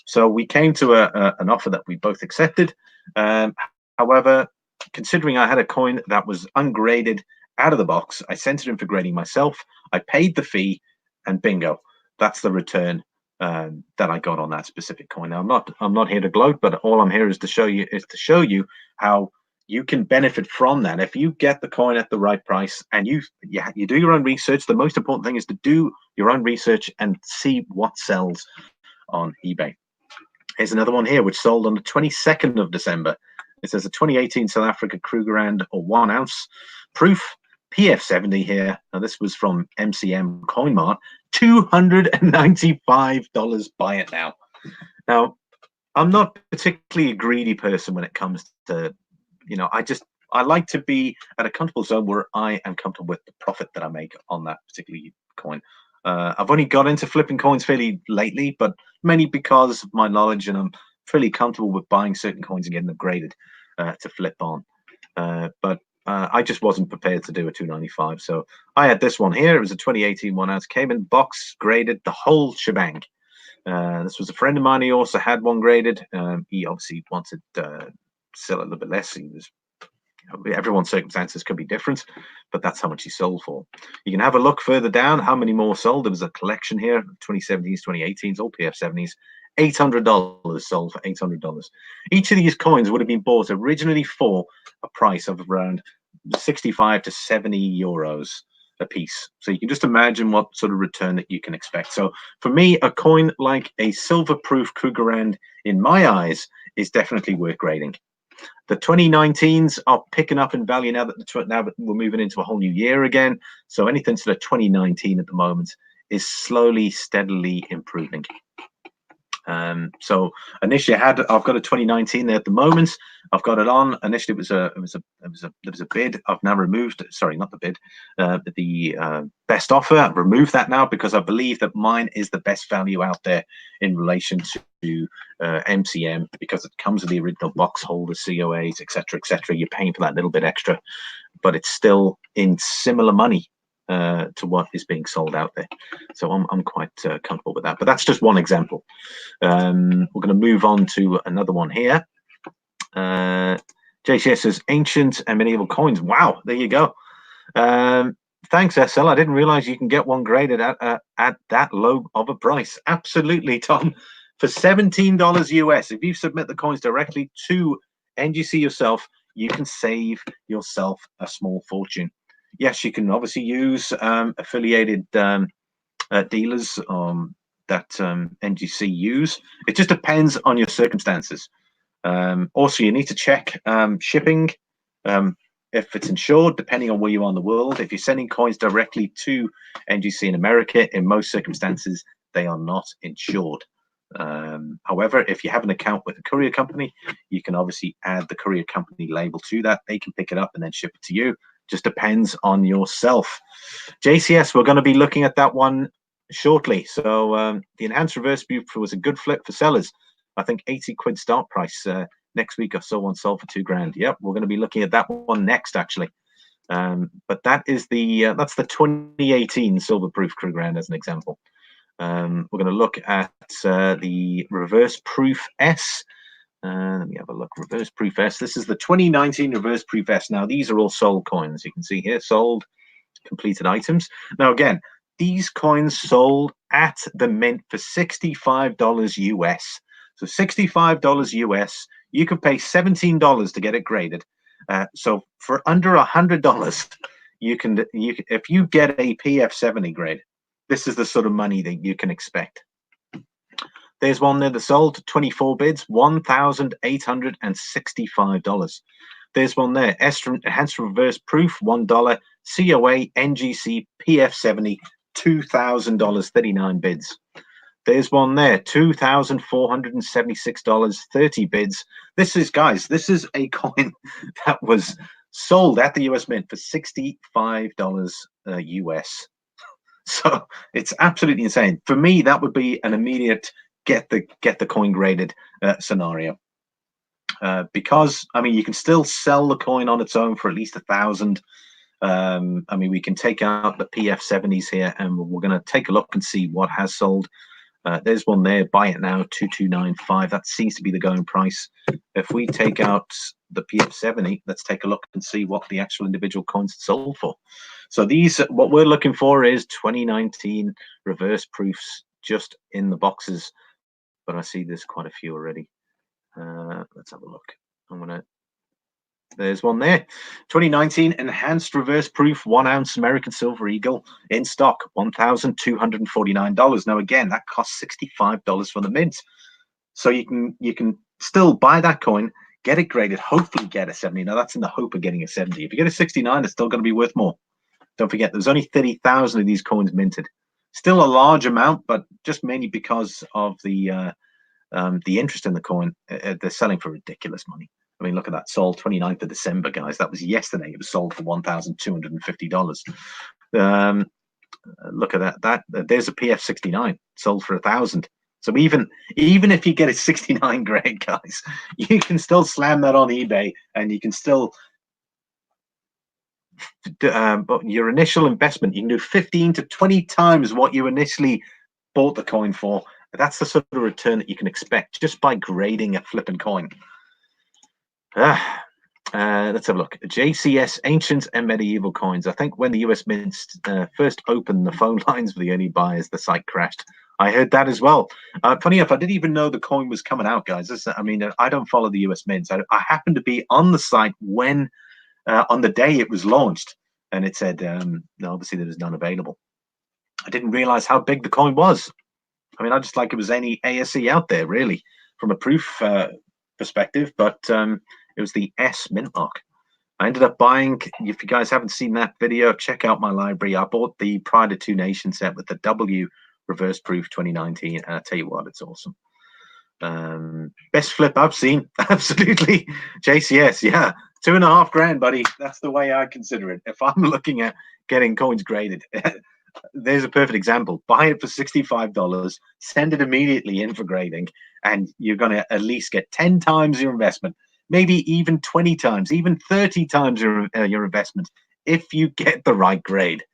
So we came to an offer that we both accepted. However, considering I had a coin that was ungraded out of the box, I sent it in for grading myself. I paid the fee, and bingo, that's the return that I got on that specific coin. Now, I'm not here to gloat, but all I'm here is to show you how you can benefit from that. If you get the coin at the right price and you do your own research, the most important thing is to do your own research and see what sells on eBay. Here's another one here, which sold on the 22nd of December. It says a 2018 South Africa Krugerrand, or 1 ounce proof, PF70 here. Now this was from MCM CoinMart, $295. Buy it now. Now, I'm not particularly a greedy person when it comes to, you know, I like to be at a comfortable zone where I am comfortable with the profit that I make on that particular coin. I've only got into flipping coins fairly lately, but mainly because of my knowledge, and I'm fairly comfortable with buying certain coins and getting them graded to flip on. But I just wasn't prepared to do a 295. So I had this one here. It was a 2018 1 ounce, came in box, graded, the whole shebang. This was a friend of mine. He also had one graded. He obviously wanted to sell a little bit less. He was, everyone's circumstances could be different, but that's how much he sold for. You can have a look further down how many more sold. There was a collection here, 2017s, 2018s, all PF70s. $800 sold for $800. Each of these coins would have been bought originally for a price of around 65 to 70 euros a piece. So you can just imagine what sort of return that you can expect. So for me, a coin like a Silverproof Krugerrand, in my eyes, is definitely worth grading. The 2019s are picking up in value now that we're moving into a whole new year again. So anything to the 2019 at the moment is slowly, steadily improving. So initially I've got a 2019 there at the moment. I've got it on. Initially there was a bid. I've now removed, sorry, not the bid, the best offer. I've removed that now because I believe that mine is the best value out there in relation to MCM, because it comes with the original box holder, COAs, etc., etc. You're paying for that little bit extra, but it's still in similar money to what is being sold out there. So I'm quite comfortable with that. But that's just one example. We're going to move on to another one here. JCS says ancient and medieval coins. Wow, there you go. Thanks, SL. I didn't realize you can get one graded at that low of a price. Absolutely, Tom. For $17 US, if you submit the coins directly to NGC yourself, you can save yourself a small fortune. Yes, you can obviously use affiliated dealers that NGC use. It just depends on your circumstances. Also, you need to check shipping, if it's insured, depending on where you are in the world. If you're sending coins directly to NGC in America, in most circumstances, they are not insured. However, if you have an account with a courier company, you can obviously add the courier company label to that. They can pick it up and then ship it to you. Just depends on yourself. JCS, we're going to be looking at that one shortly. So the enhanced reverse buffer was a good flip for sellers. I think 80 quid start price. Next week I saw one sold for $2,000. Yep, we're going to be looking at that one next, actually. But that is that's the 2018 silver-proof Krugerrand as an example. We're going to look at the reverse proof S. Let me have a look. Reverse proof S. This is the 2019 reverse proof S. Now, these are all sold coins. You can see here, sold, completed items. Now, again, these coins sold at the mint for $65 US. So $65 US. You could pay $17 to get it graded. So for under $100, you can if you get a PF70 grade, this is the sort of money that you can expect. There's one there that sold 24 bids, $1,865. There's one there, enhanced reverse proof, $1, COA Ngc PF70, $2,000, 39 bids. There's one there, $2,476, 30 bids. This is, guys, this is a coin that was sold at the US Mint for $65 US. So it's absolutely insane. For me, that would be an immediate get the coin graded scenario. Because I mean, you can still sell the coin on its own for at least 1,000. I mean, we can take out the PF70s here, and we're going to take a look and see what has sold. There's one there, buy it now, 2295. That seems to be the going price. If we take out the PF70, let's take a look and see what the actual individual coins sold for. So these, what we're looking for is 2019 reverse proofs just in the boxes, but I see there's quite a few already. Let's have a look. There's one there, 2019 enhanced reverse proof 1 ounce American Silver Eagle in stock, $1,249. Now again, that costs $65 from the mint, so you can still buy that coin, get it graded, hopefully get a 70. Now that's in the hope of getting a 70. If you get a 69, it's still going to be worth more. Don't forget, there's only 30,000 of these coins minted. Still a large amount, but just mainly because of the interest in the coin. They're selling for ridiculous money. I mean, look at that, sold 29th of December, guys. That was yesterday. It was sold for $1,250. Look at that. There's a PF69 sold for 1,000. So even if you get a 69 grade, guys, you can still slam that on eBay, and you can still. But your initial investment, you can do 15 to 20 times what you initially bought the coin for. That's the sort of return that you can expect just by grading a flipping coin. Let's have a look. JCS, Ancient and Medieval Coins. I think when the US Mint first opened the phone lines for the early buyers, the site crashed. I heard that as well. Funny enough, I didn't even know the coin was coming out, guys. I mean, I don't follow the US Mint. I happened to be on the site when, on the day it was launched, and it said, no, obviously there was none available. I didn't realize how big the coin was. I mean, I just like it was any ASE out there, really, from a proof perspective, but it was the S mint mark. I ended up buying, if you guys haven't seen that video, check out my library. I bought the Pride of Two Nations set with the W reverse proof 2019, and I tell you what, it's awesome. Best flip I've seen, absolutely. JCS, yeah, $2,500, buddy. That's the way I consider it. If I'm looking at getting coins graded, there's a perfect example. Buy it for $65, send it immediately in for grading, and you're going to at least get 10 times your investment, maybe even 20 times, even 30 times your investment if you get the right grade.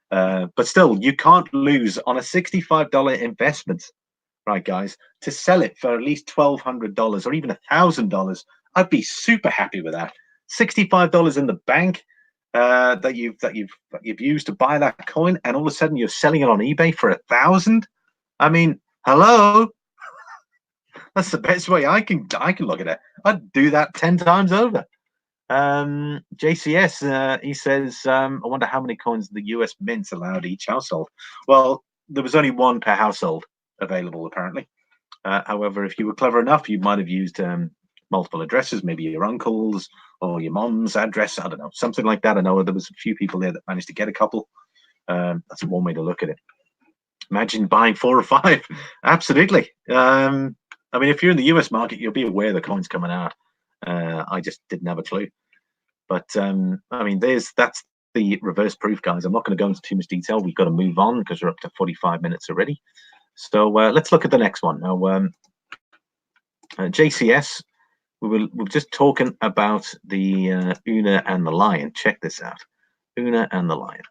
But still, you can't lose on a $65 investment, right, guys? To sell it for at least $1,200 or even $1,000, I'd be super happy with that. $65 in the bank that you've used to buy that coin, and all of a sudden you're selling it on eBay for 1,000. I mean, hello. That's the best way I can look at it. I'd do that 10 times over. JCS, he says, I wonder how many coins the US Mint allowed each household. Well, there was only one per household available, apparently. However, if you were clever enough, you might have used multiple addresses, maybe your uncle's or your mom's address. I don't know, something like that. I know there was a few people there that managed to get a couple. That's one way to look at it. Imagine buying 4 or 5. Absolutely. I mean, if you're in the US market, you'll be aware the coin's coming out. I just didn't have a clue. But I mean, that's the reverse proof, guys. I'm not going to go into too much detail. We've got to move on because we're up to 45 minutes already. So let's look at the next one. Now, JCS, we're just talking about the Una and the Lion. Check this out. Una and the Lion.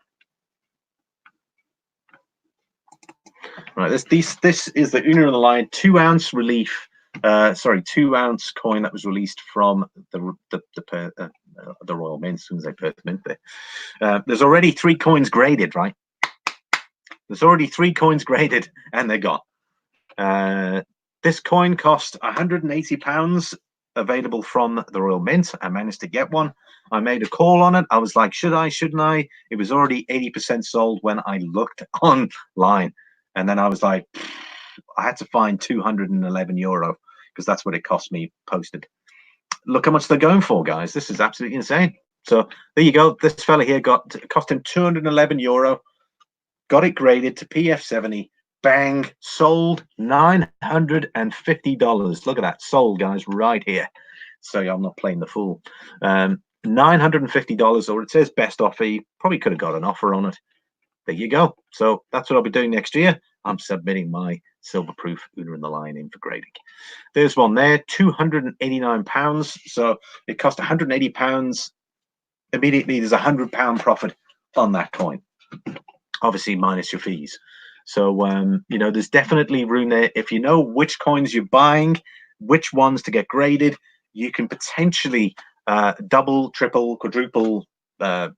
Right, this is the Una and the Lion 2-ounce relief. 2-ounce coin that was released from the Royal Mint. As soon as I put the mint there, there's already 3 coins graded, right? There's already 3 coins graded, and they're gone. This coin cost £180, available from the Royal Mint. I managed to get one. I made a call on it. I was like, should I, shouldn't I? It was already 80% sold when I looked online. And then I was like, I had to find €211 because that's what it cost me posted. Look how much they're going for, guys. This is absolutely insane. So there you go. This fella here cost him €211. Got it graded to PF70. Bang, sold $950. Look at that, sold, guys, right here. So I'm not playing the fool. $950, or it says best offer. You probably could have got an offer on it. There you go. So that's what I'll be doing next year. I'm submitting my silver proof Una and the Lion in for grading. There's one there, £289. So it cost £180. Immediately there's £100 profit on that coin, obviously minus your fees. So you know, there's definitely room there. If you know which coins you're buying, which ones to get graded, you can potentially double, triple, quadruple, 10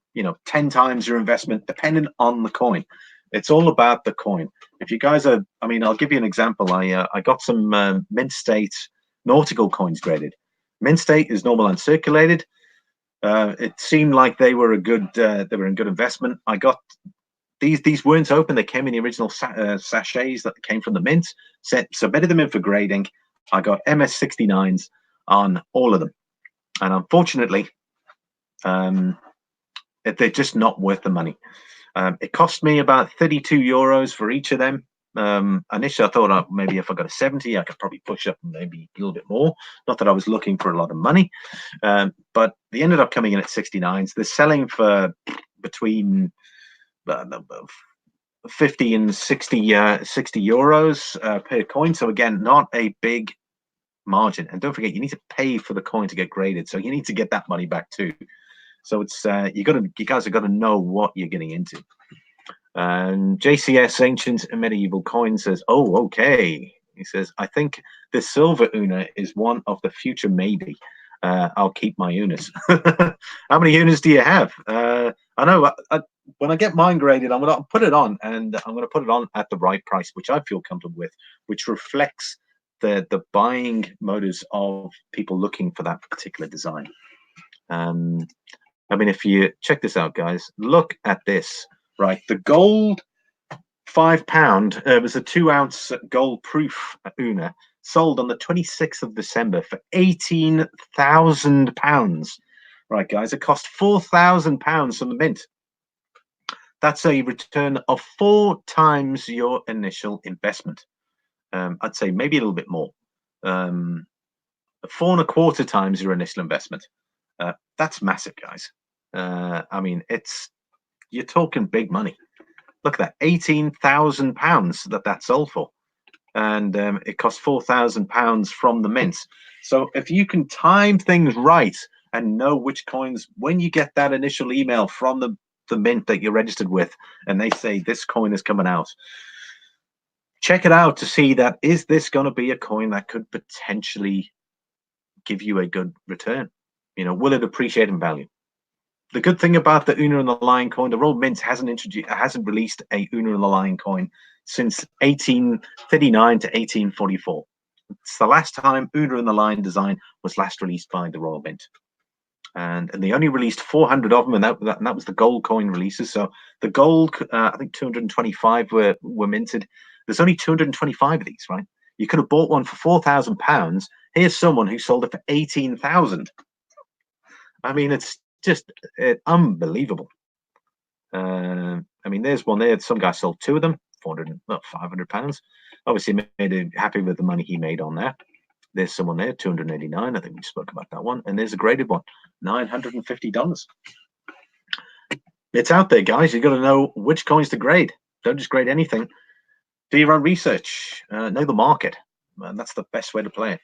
times your investment, depending on the coin. It's all about the coin. If you guys are, I mean, I'll give you an example. I got some Mint State nautical coins graded. Mint State is normal uncirculated. It seemed like they were in good investment. I got these weren't open. They came in the original sachets that came from the mint. Submitted them in for grading. I got MS69s on all of them, and unfortunately, they're just not worth the money. It cost me about €32 for each of them. Initially, I thought maybe if I got a 70, I could probably push up maybe a little bit more. Not that I was looking for a lot of money, but they ended up coming in at 69s. They're selling for between 50 and 60 euros per coin. So again, not a big margin. And don't forget, you need to pay for the coin to get graded, so you need to get that money back too. So it's you guys have got to know what you're getting into. And JCS Ancient and Medieval Coin says, oh, okay. He says, I think the silver Una is one of the future, maybe. I'll keep my Unas. How many Unas do you have? I know when I get mine graded, I'm going to put it on, and I'm going to put it on at the right price, which I feel comfortable with, which reflects the buying motives of people looking for that particular design. I mean, if you check this out, guys, look at this, right? The gold £5, it was a 2-ounce gold proof Una, sold on the 26th of December for £18,000. Right, guys, it cost £4,000 from the mint. That's a return of 4 times your initial investment. I'd say maybe a little bit more. 4.25 times your initial investment. That's massive, guys. I mean, you're talking big money. Look at that, £18,000 that sold for, and it cost £4,000 from the mint. So if you can time things right and know which coins, when you get that initial email from the mint that you're registered with, and they say this coin is coming out, check it out to see that is this going to be a coin that could potentially give you a good return. You know, will it appreciate in value? The good thing about the Una and the Lion coin, the Royal Mint hasn't released a Una and the Lion coin since 1839 to 1844. It's the last time Una and the Lion design was last released by the Royal Mint, and they only released 400 of them, and that was the gold coin releases. So the gold, I think 225 were minted. There's only 225 of these, right? You could have bought one for £4,000. Here's someone who sold it for 18,000. I mean, it's just unbelievable. I mean, there's one there. Some guy sold 2 of them £500. Obviously made him happy with the money he made on there. There's someone there, 289. I think we spoke about that one. And there's a graded one, $950. It's out there, guys. You got to know which coins to grade. Don't just grade anything. Do your own research. Know the market. And that's the best way to play it.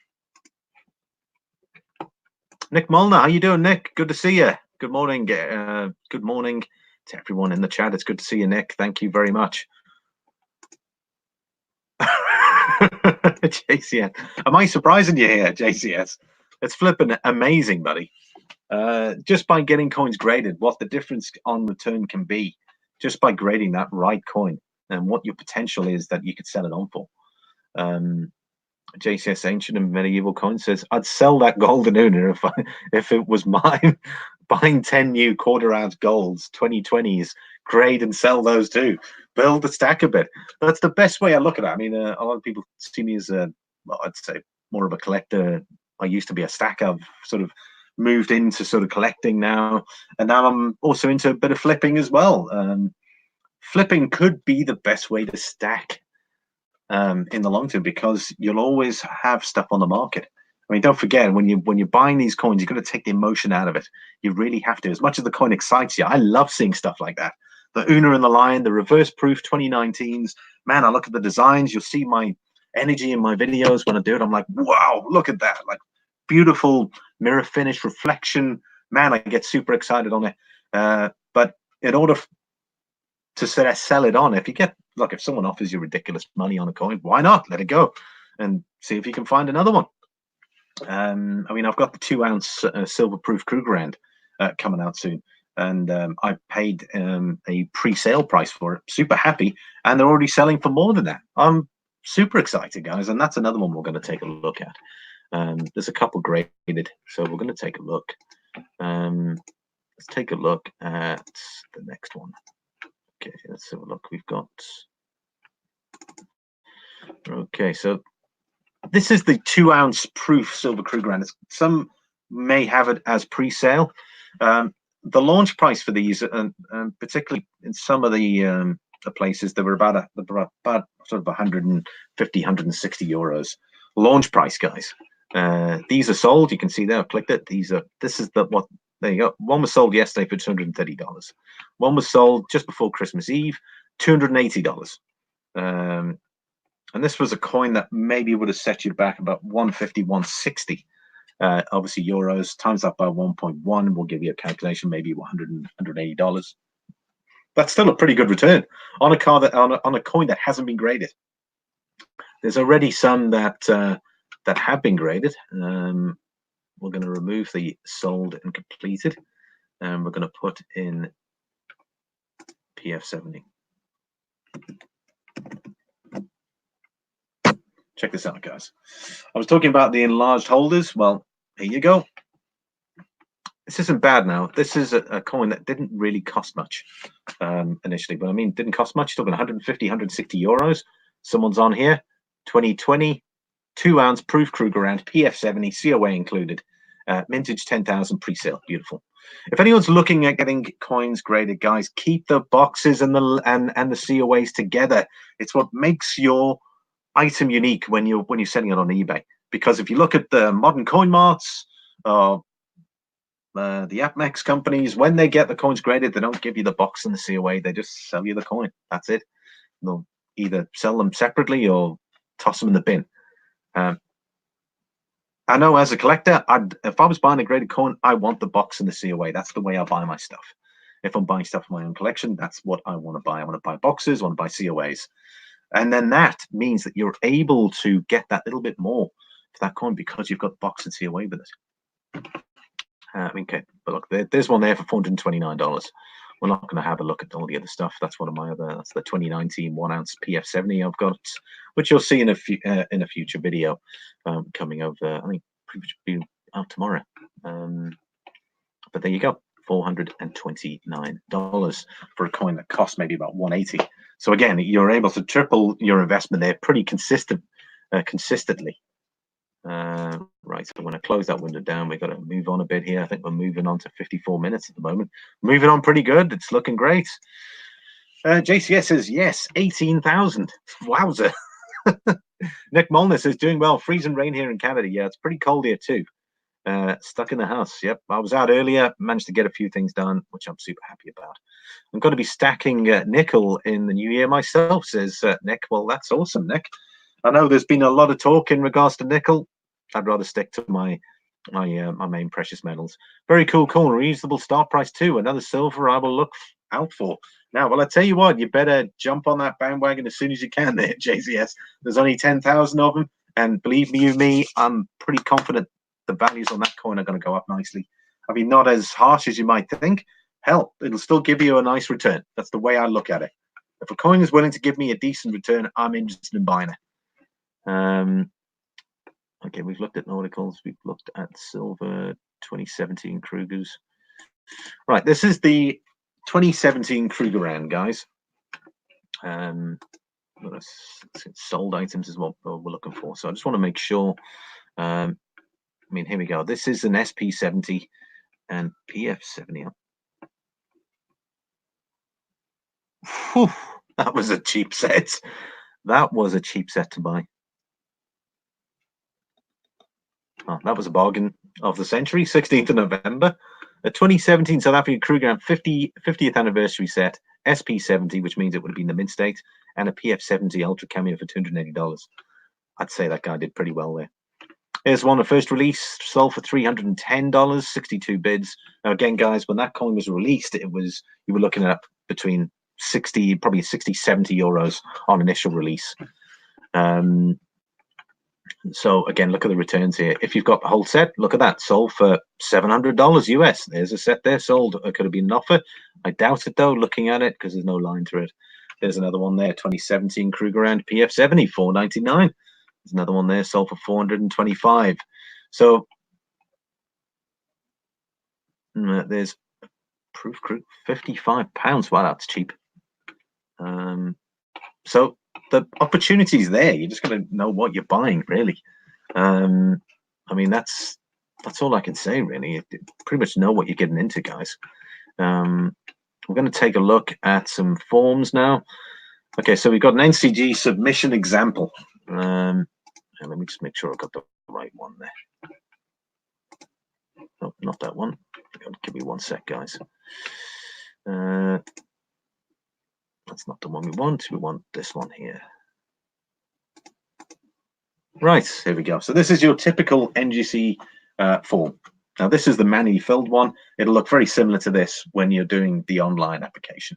Nick Molnar, how you doing, Nick? Good to see you. Good morning. Good morning to everyone in the chat. It's good to see you, Nick. Thank you very much. JCS. Am I surprising you here, JCS? It's flipping amazing, buddy. Just by getting coins graded, what the difference on return can be, just by grading that right coin and what your potential is that you could sell it on for. JCS Ancient and Medieval Coin says, I'd sell that golden Una if it was mine. Buying 10 new quarter-ounce golds, 2020s, grade and sell those too. Build the stack a bit. That's the best way I look at it. I mean, a lot of people see me as well, I'd say more of a collector. I used to be a stacker. I've sort of moved into sort of collecting now, and now I'm also into a bit of flipping as well. Flipping could be the best way to stack in the long term, because you'll always have stuff on the market. I mean, don't forget, when you're buying these coins, you've got to take the emotion out of it. You really have to. As much as the coin excites you, I love seeing stuff like that. The Una and the Lion, the reverse proof 2019s. Man, I look at the designs. You'll see my energy in my videos when I do it. I'm like, wow, look at that. Like, beautiful mirror finish, reflection. Man, I get super excited on it. But in order to sell it on, if someone offers you ridiculous money on a coin, why not? Let it go and see if you can find another one. I mean, I've got the 2-ounce silver proof Krugerrand coming out soon, and I paid a pre-sale price for it. Super happy, and they're already selling for more than that. I'm super excited, guys, and that's another one we're going to take a look at. There's a couple graded, so we're going to take a look. Let's take a look at the next one. Okay, let's have a look. We've got. Okay, so this is the 2-ounce proof silver Krugerrand. Some may have it as pre-sale. The launch price for these, particularly in some of the places, they were about sort of 150, 160 euros. Launch price, guys. These are sold. You can see there. I've clicked it. There you go. One was sold yesterday for $230. One was sold just before Christmas Eve, $280. And this was a coin that maybe would have set you back about 150, 160. Obviously, euros times that by 1.1 will give you a calculation, maybe $100, $180. That's still a pretty good return on a car that on a coin that hasn't been graded. There's already some that have been graded. We're going to remove the sold and completed, and we're going to put in PF70. Check this out, guys. I was talking about the enlarged holders. Well, here you go. This isn't bad now. This is a coin that didn't really cost much initially, but I mean, didn't cost much. Talking 150, 160 euros. Someone's on here. 2020, 2-ounce proof Krugerrand, PF70, COA included. Mintage 10,000 pre-sale. Beautiful. If anyone's looking at getting coins graded, guys, keep the boxes and the COAs together. It's what makes your item unique when you're selling it on eBay. Because if you look at the modern coin marts, the AppMex companies, when they get the coins graded, they don't give you the box and the COA. They just sell you the coin. That's it. They'll either sell them separately or toss them in the bin. I know as a collector, if I was buying a graded coin, I want the box and the COA. That's the way I buy my stuff. If I'm buying stuff for my own collection, that's what I want to buy. I want to buy boxes, I want to buy COAs. And then that means that you're able to get that little bit more for that coin because you've got the box and COA with it. Okay, but look, there's one there for $429. We're not going to have a look at all the other stuff. That's one of my other. That's the 2019 1-ounce PF70 I've got, which you'll see in a future video coming over. I think pretty much be out tomorrow. But there you go, $429 for a coin that costs maybe about $180. So again, you're able to triple your investment there pretty consistently. Right, so when I close that window down, we've got to move on a bit here. I think we're moving on to 54 minutes at the moment. Moving on pretty good. It's looking great. JCS says yes, 18,000. Wowzer. Nick Molnar says doing well. Freezing rain here in Canada. Yeah, it's pretty cold here too. Stuck in the house. Yep, I was out earlier, managed to get a few things done, which I'm super happy about. I'm going to be stacking nickel in the new year myself, says Nick. Well, that's awesome, Nick. I know there's been a lot of talk in regards to nickel. I'd rather stick to my main precious metals. Very cool, reasonable start price too. Another silver I will look out for. Now, well, I tell you what, you better jump on that bandwagon as soon as you can there, JCS. There's only 10,000 of them, and believe me, I'm pretty confident the values on that coin are going to go up nicely. I mean, not as harsh as you might think. Hell, it'll still give you a nice return. That's the way I look at it. If a coin is willing to give me a decent return, I'm interested in buying it. Okay, we've looked at Nauticals. We've looked at silver 2017 Krugers. Right, this is the 2017 Krugerrand, guys. Sold items is what we're looking for. So I just want to make sure. I mean, here we go. This is an SP70 and PF70. Whew, that was a cheap set. That was a cheap set to buy. Oh, that was a bargain of the century. 16th of November. A 2017 South African Krugerrand 50th anniversary set. SP70, which means it would have been the mint state, and a PF70 Ultra Cameo for $280. I'd say that guy did pretty well there. Here's one, the first release, sold for $310, 62 bids. Now, again, guys, when that coin was released, you were looking at between 60, probably 60, 70 euros on initial release. So again, look at the returns here. If you've got the whole set, look at that, sold for $700 US. There's a set there sold. It could have been an offer. I doubt it though, looking at it, because there's no line through it. There's another one there, 2017 Krugerrand PF70, $499. There's another one there, sold for $425. So there's proof crew, £55. Wow, that's cheap. So the opportunity's there. You're just going to know what you're buying, really. I mean, that's all I can say, really. You pretty much know what you're getting into, guys. We're going to take a look at some forms now. Okay, so we've got an Ncg submission example. Let me just make sure I've got the right one there. Oh, not that one. Give me 1 sec, guys. That's not the one we want. We want this one here. Right, here we go. So this is your typical Ngc form. Now, this is the manually filled one. It'll look very similar to this when you're doing the online application.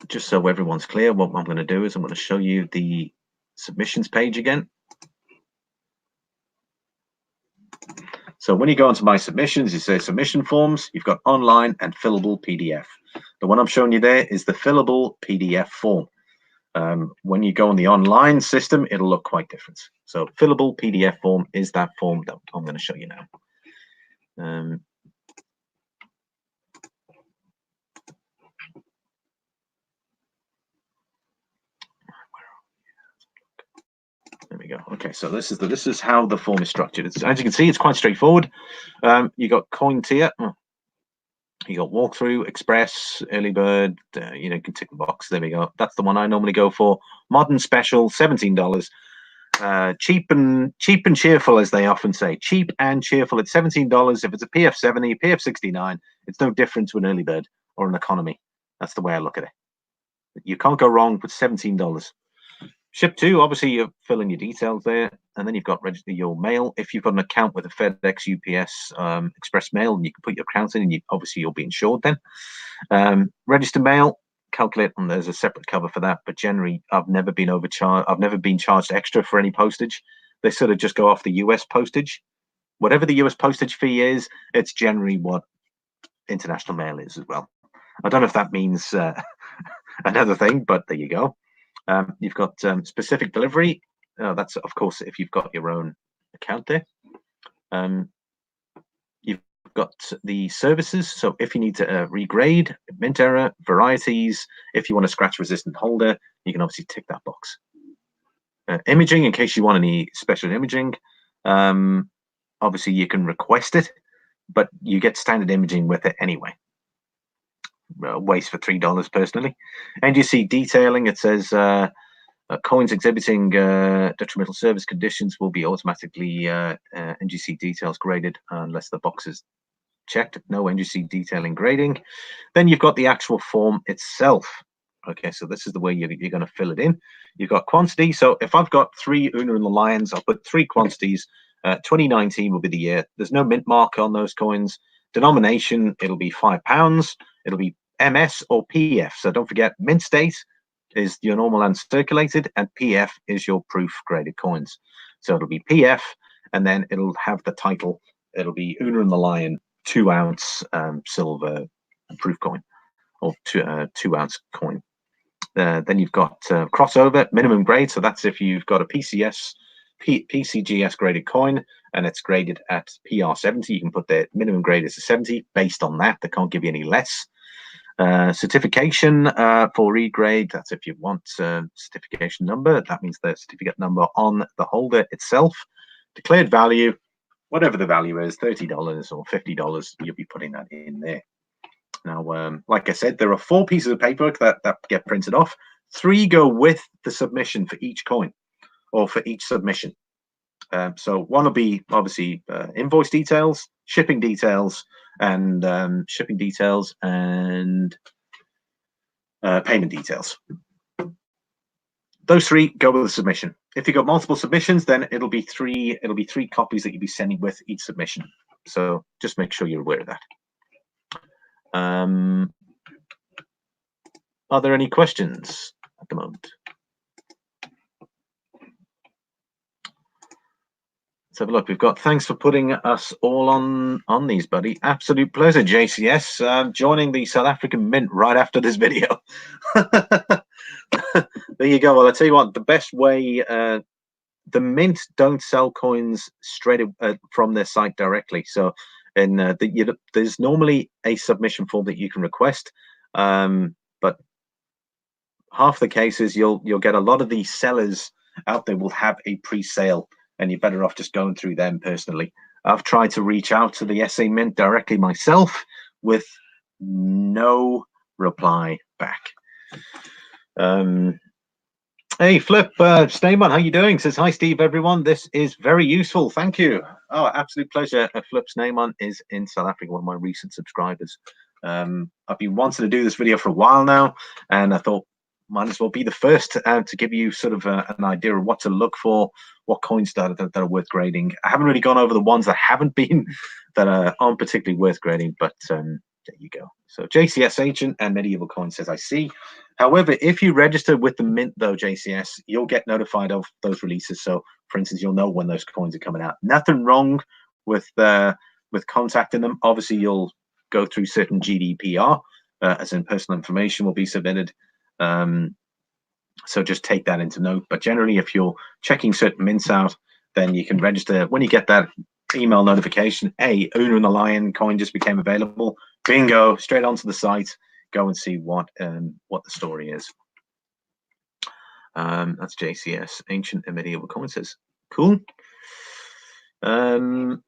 Just so everyone's clear, what I'm going to do is I'm going to show you the submissions page again. So when you go into my submissions, you say submission forms, you've got online and fillable PDF. The one I'm showing you there is the fillable PDF form. When you go on the online system, it'll look quite different. So fillable PDF form is that form that I'm going to show you now. There we go. Okay, so this is how the form is structured. As you can see, it's quite straightforward. You got coin tier, you got walkthrough, express, early bird. You know, you can tick the box. There we go. That's the one I normally go for. Modern special, $17. Cheap and cheerful, as they often say. Cheap and cheerful at $17. If it's a PF70, PF69, it's no different to an early bird or an economy. That's the way I look at it. You can't go wrong with $17. Ship to, obviously you're filling your details there, and then you've got register your mail. If you've got an account with a FedEx, UPS, Express Mail, you can put your account in, and obviously you'll be insured then. Register mail, calculate, and there's a separate cover for that. But generally, I've never been overcharged. I've never been charged extra for any postage. They sort of just go off the US postage. Whatever the US postage fee is, it's generally what international mail is as well. I don't know if that means another thing, but there you go. You've got specific delivery. That's, of course, if you've got your own account there. You've got the services. So if you need to regrade, mint error, varieties, if you want a scratch resistant holder, you can obviously tick that box. Imaging, in case you want any special imaging, obviously you can request it. but you get standard imaging with it anyway. Waste for $3 personally. Ngc detailing, it says coins exhibiting detrimental service conditions will be automatically Ngc details graded unless the box is checked. No Ngc detailing grading. Then you've got the actual form itself. Okay, so this is the way you're going to fill it in. You've got quantity. So if I've got 3 Una and the Lions, I'll put 3 quantities. 2019 will be the year. There's no mint mark on those coins. Denomination, it'll be £5. It'll be MS or PF. So don't forget, mint state is your normal uncirculated, and PF is your proof graded coins. So it'll be PF, and then it'll have the title. It'll be Una and the Lion 2-ounce silver proof coin, or 2-ounce coin. Then you've got crossover minimum grade. So that's if you've got a PCGS graded coin and it's graded at PR70, you can put the minimum grade as a 70 based on that. They can't give you any less. Certification for regrade, that's if you want certification number. That means the certificate number on the holder itself. Declared value, whatever the value is, $30 or $50, you'll be putting that in there. Now, like I said, there are 4 pieces of paperwork that get printed off. 3 go with the submission for each coin, or for each submission. So one will be obviously invoice details, shipping details, and payment details. Those 3 go with the submission. If you've got multiple submissions, then it'll be 3 copies that you'll be sending with each submission. So just make sure you're aware of that. Are there any questions at the moment? Let's have a look. We've got thanks for putting us all on these, buddy. Absolute pleasure, JCS. Joining the South African Mint right after this video. There you go. Well, I'll tell you what, the best way, the Mint don't sell coins straight from their site directly. So there's normally a submission form that you can request, but half the cases you'll get a lot of these sellers out there will have a pre-sale, and you're better off just going through them personally. I've tried to reach out to the SA Mint directly myself with no reply back. Hey, Flip Stayman, how you doing? Says, hi, Steve, everyone. This is very useful. Thank you. Oh, absolute pleasure. Flip Stayman is in South Africa, one of my recent subscribers. I've been wanting to do this video for a while now, and I thought might as well be the first to give you sort of an idea of what to look for, what coins that are worth grading. I haven't really gone over the ones that haven't been, that aren't particularly worth grading, but there you go. So JCS Ancient and Medieval Coin says, I see. However, if you register with the Mint, though, JCS, you'll get notified of those releases. So, for instance, you'll know when those coins are coming out. Nothing wrong with contacting them. Obviously, you'll go through certain GDPR, as in personal information will be submitted. So just take that into note. But generally, if you're checking certain mints out, then you can register. When you get that email notification, hey, Una and the Lion coin just became available. Bingo, straight onto the site. Go and see what the story is. That's JCS, Ancient and Medieval Coin says. Cool. Thanks,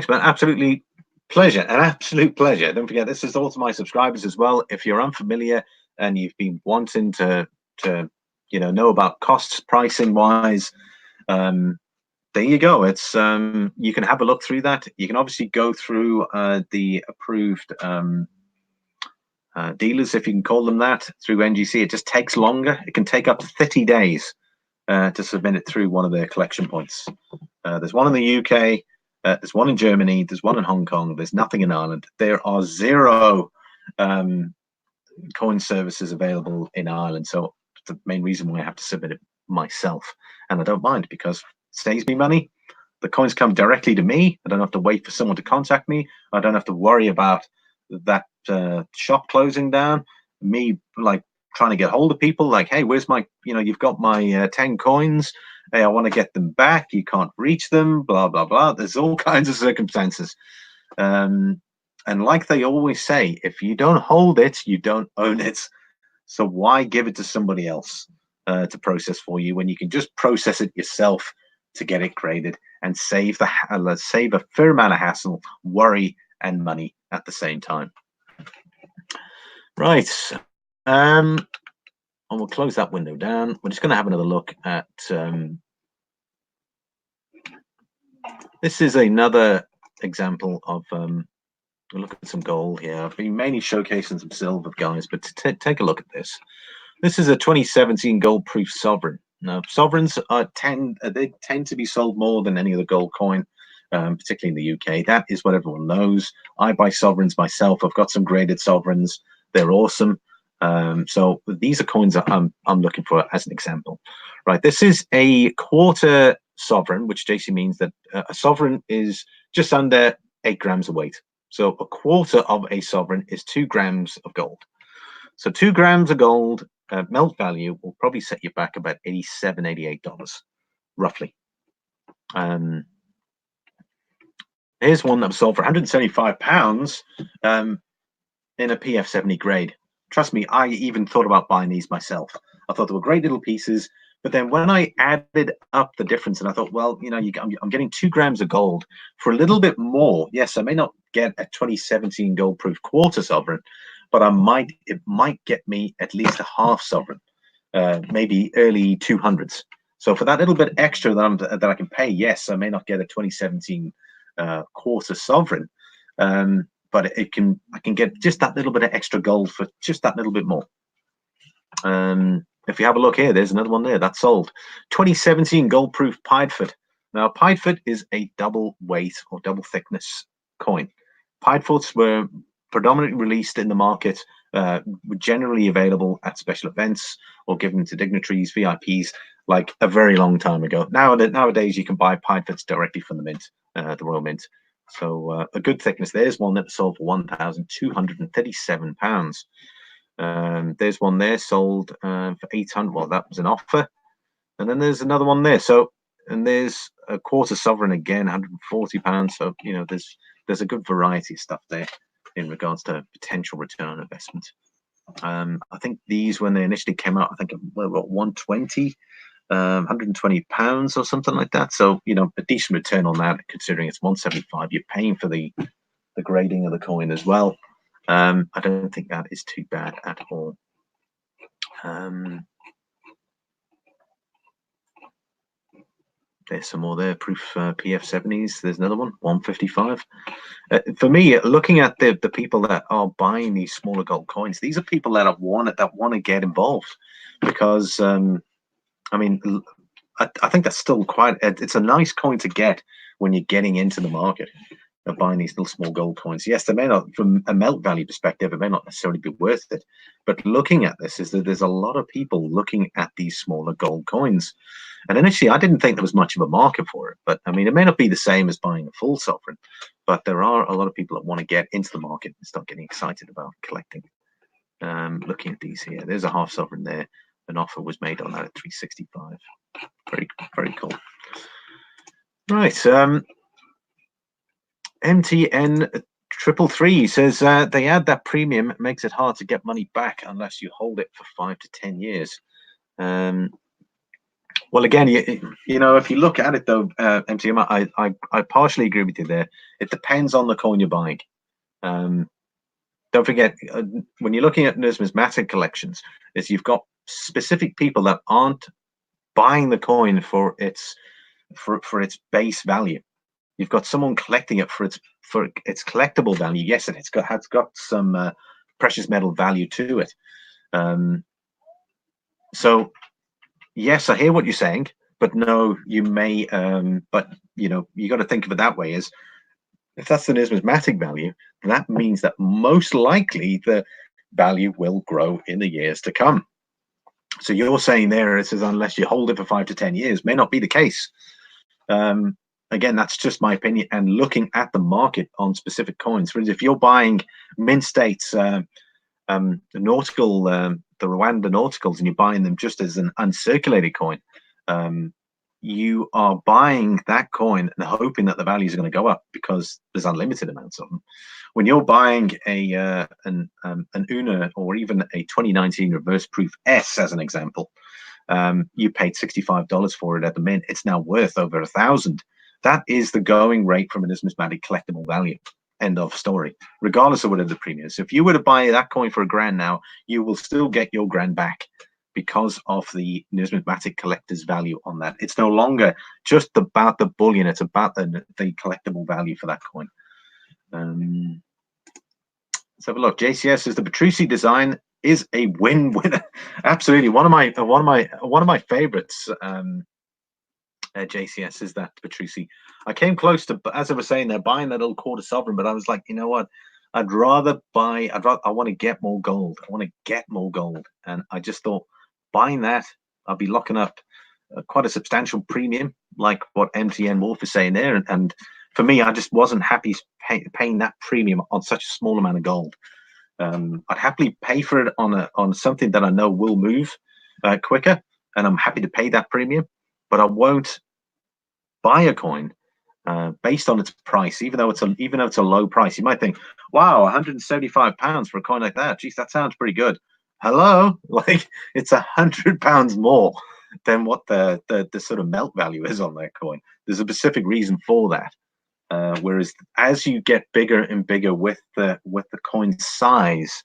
man. Absolutely pleasure. An absolute pleasure. Don't forget, this is all to my subscribers as well. If you're unfamiliar and you've been wanting to know about costs, pricing wise, there you go. It's you can have a look through that. You can obviously go through the approved dealers, if you can call them that, through NGC. It just takes longer. It can take up to 30 days to submit it through one of their collection points. There's one in the UK, there's one in Germany, there's one in Hong Kong, there's nothing in Ireland. There are 0 coin services available in Ireland. So the main reason why I have to submit it myself, and I don't mind, because it saves me money. The coins come directly to me. I don't have to wait for someone to contact me. I don't have to worry about that shop closing down, me like trying to get hold of people, like, hey, where's my, you've got my 10 coins, hey, I want to get them back, you can't reach them, blah blah blah. There's all kinds of circumstances, and like they always say, if you don't hold it, you don't own it. So why give it to somebody else to process for you when you can just process it yourself to get it graded and save a fair amount of hassle, worry, and money at the same time. Right. And we'll close that window down. We're just going to have another look at this is another example of we'll look at some gold here. I've been mainly showcasing some silver, guys, but take a look at this. This is a 2017 gold proof sovereign. Now, sovereigns tend to be sold more than any other gold coin, particularly in the UK. That is what everyone knows. I buy sovereigns myself. I've got some graded sovereigns. They're awesome. So these are coins that I'm looking for as an example. Right, this is a quarter sovereign, which JC means that a sovereign is just under 8 grams of weight. So a quarter of a sovereign is 2 grams of gold. So 2 grams of gold melt value will probably set you back about $87, $88, roughly. Here's one that was sold for £175 in a PF70 grade. Trust me, I even thought about buying these myself. I thought they were great little pieces, but then when I added up the difference, and I thought, well, you know, I'm getting 2 grams of gold for a little bit more. Yes, I may not get a 2017 gold proof quarter sovereign, but it might get me at least a half sovereign, maybe early 200s. So for that little bit extra that I can pay, yes, I may not get a 2017 quarter sovereign, but I can get just that little bit of extra gold for just that little bit more. If you have a look here, there's another one there that's sold. 2017 gold proof Piedford. Now, Piedford is a double weight or double thickness coin. Piedfords were predominantly released in the market, were generally available at special events or given to dignitaries, VIPs, like a very long time ago. Nowadays, you can buy Piedfords directly from the mint, the Royal Mint. So a good thickness. There's one that sold for £1,237. There's one there sold for 800. Well, that was an offer. And then there's another one there. So, and there's a quarter sovereign again, £140. So, you know, there's a good variety of stuff there in regards to potential return on investment. I think these, when they initially came out, I think were about 120, £120 or something like that. So, you know, a decent return on that, considering it's 175. You're paying for the grading of the coin as well. I don't think that is too bad at all. There's some more there, proof PF70s. There's another one, 155. For me, looking at the people that are buying these smaller gold coins, these are people that want to get involved, because I mean, I think that's still quite. It's a nice coin to get when you're getting into the market of buying these little small gold coins. Yes, they may not, from a melt value perspective, it may not necessarily be worth it. But looking at this, is that there's a lot of people looking at these smaller gold coins. And initially, I didn't think there was much of a market for it. But I mean, it may not be the same as buying a full sovereign, but there are a lot of people that want to get into the market and start getting excited about collecting. Looking at these here, there's a half sovereign there. An offer was made on that at 365. Very, very cool. Right. MTN 333 says they add that premium, makes it hard to get money back unless you hold it for 5 to 10 years. Well, again, you know, if you look at it though, MTN, I partially agree with you there. It depends on the coin you're buying. Don't forget, when you're looking at numismatic collections, is you've got specific people that aren't buying the coin for its base value. You've got someone collecting it for its collectible value. Yes, and it's got some precious metal value to it. So yes, I hear what you're saying, but no, you may. But you know, you got to think of it that way: is if that's the numismatic value, that means that most likely the value will grow in the years to come. So you're saying there, it says unless you hold it for 5 to 10 years, may not be the case. Again, that's just my opinion. And looking at the market on specific coins, for instance, if you're buying Mint States, the nautical, the Rwanda nauticals, and you're buying them just as an uncirculated coin, you are buying that coin and hoping that the values are going to go up because there's unlimited amounts of them. When you're buying an UNA or even a 2019 reverse proof S, as an example, You paid $65 for it at the mint. It's now worth over $1,000. That is the going rate from a numismatic collectible value. End of story, regardless of whatever the premium is. So if you were to buy that coin for $1,000 now, you will still get your $1,000 back because of the numismatic collector's value on that. It's no longer just about the bullion, it's about the collectible value for that coin. Let's have a look. JCS says the Petrucci design is a win-winner. Absolutely, one of my favorites. JCS is that Petrucci. I came close to, as I was saying, they're buying that little quarter sovereign, but I was like, you know what? I want to get more gold. I want to get more gold, and I just thought buying that, I'll be locking up quite a substantial premium, like what MTN Wolf is saying there. And for me, I just wasn't happy paying that premium on such a small amount of gold. I'd happily pay for it on something that I know will move quicker, and I'm happy to pay that premium, but I won't buy a coin based on its price, even though it's a low price. You might think, wow, £175 for a coin like that, geez, that sounds pretty good. Hello, like it's £100 more than what the sort of melt value is on that coin. There's a specific reason for that. Whereas as you get bigger and bigger with the coin size,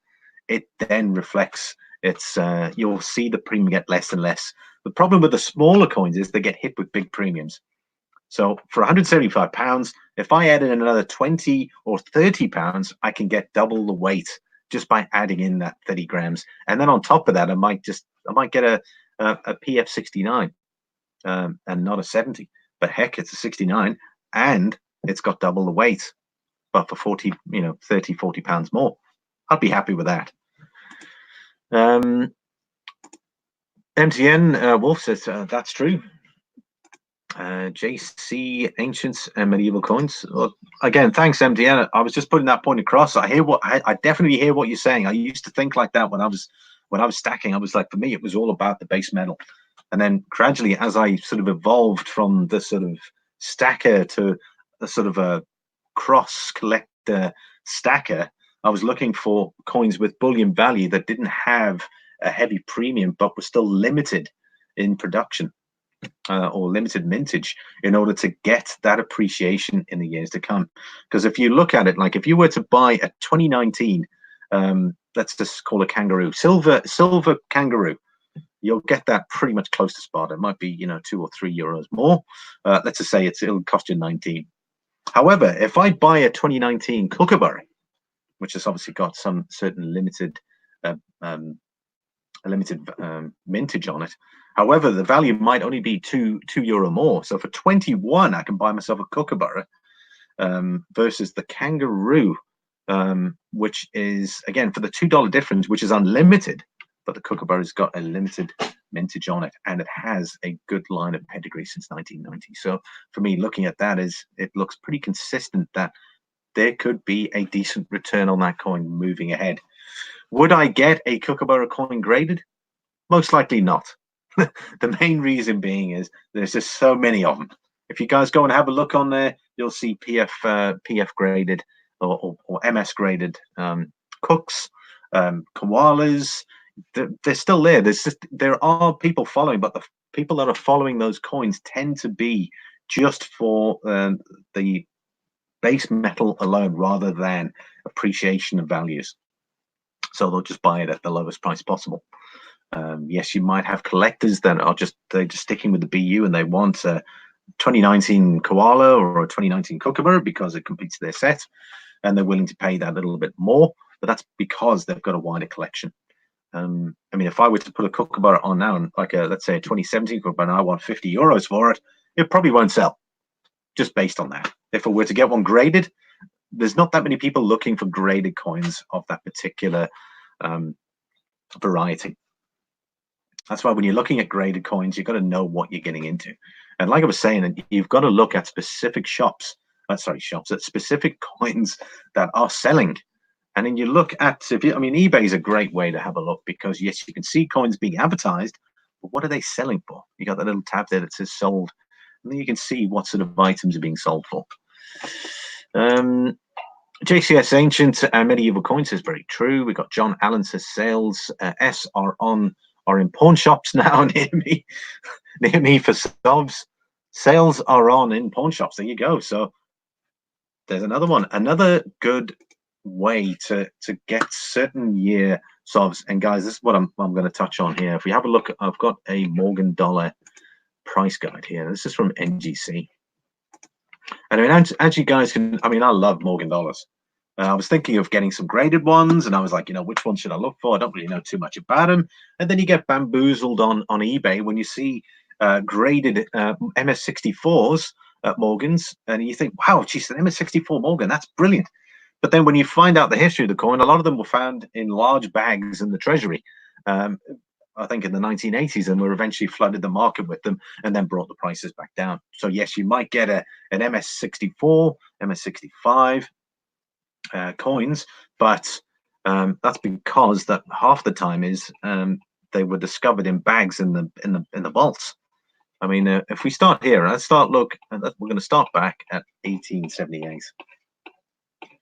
it then reflects its you'll see the premium get less and less. The problem with the smaller coins is they get hit with big premiums. So for £175, if I added another 20 or 30 pounds, I can get double the weight just by adding in that 30 grams. And then on top of that, I might get a PF69 and not a 70. But heck, it's a 69 and it's got double the weight, but for 40, 30, 40 pounds more. I'd be happy with that. MTN Wolf says that's true. JC Ancients and Medieval Coins. Well, again, thanks MTN. I was just putting that point across. I definitely hear what you're saying. I used to think like that when I was stacking. I was like, for me, it was all about the base metal, and then gradually, as I sort of evolved from the sort of stacker to a sort of a cross collector stacker, I was looking for coins with bullion value that didn't have a heavy premium but were still limited in production or limited mintage in order to get that appreciation in the years to come. Because if you look at it, like if you were to buy a 2019 let's just call a kangaroo, silver kangaroo, you'll get that pretty much close to spot. It might be, €2 or €3 more. Let's just say it'll cost you 19. However, if I buy a 2019 Krugerrands, which has obviously got some certain limited mintage on it, however, the value might only be €2 more. So for 21, I can buy myself a Krugerrands versus the kangaroo, which is again for the $2 difference, which is unlimited. But the Krugerrands has got a limited mintage on it, and it has a good line of pedigree since 1990. So for me, looking at that, it looks pretty consistent that there could be a decent return on that coin moving ahead. Would I get a Krugerrands coin graded? Most likely not. The main reason being is there's just so many of them. If you guys go and have a look on there, you'll see PF graded or MS graded Cooks, koalas. They're still there. There are people following, but the people that are following those coins tend to be just for the base metal alone rather than appreciation of values. So they'll just buy it at the lowest price possible. Yes, you might have collectors that are they're just sticking with the BU and they want a 2019 koala or a 2019 Krugerrands because it completes their set, and they're willing to pay that little bit more. But that's because they've got a wider collection. I mean, if I were to put a Krugerrands on now, like let's say a 2017 Krugerrands, and I want €50 for it, it probably won't sell, just based on that. If I were to get one graded, there's not that many people looking for graded coins of that particular variety. That's why when you're looking at graded coins, you've got to know what you're getting into. And like I was saying, you've got to look at specific at specific coins that are selling. And then you look at, eBay is a great way to have a look because, yes, you can see coins being advertised, but what are they selling for? You got that little tab there that says sold, and then you can see what sort of items are being sold for. JCS Ancient and Medieval Coins is very true. We got John Allen says sales S are on are in pawn shops now near me for subs. Sales are on in pawn shops. There you go. So there's another one, another good way to get certain year subs. And guys, this is what I'm going to touch on here. If we have a look, I've got a Morgan dollar price guide here. This is from NGC. And I mean, as you guys can, I mean, I love Morgan dollars. I was thinking of getting some graded ones, and I was like, you know, which one should I look for? I don't really know too much about them. And then you get bamboozled on eBay when you see graded MS64s at Morgan's, and you think, wow, geez, an MS64 Morgan, that's brilliant. But then when you find out the history of the coin, a lot of them were found in large bags in the treasury, I think in the 1980s, and were eventually flooded the market with them and then brought the prices back down. So yes, you might get an MS64, MS65 coins, but that's because that half the time is they were discovered in bags in the vaults. I mean, if we start here, let's start look. We're going to start back at 1878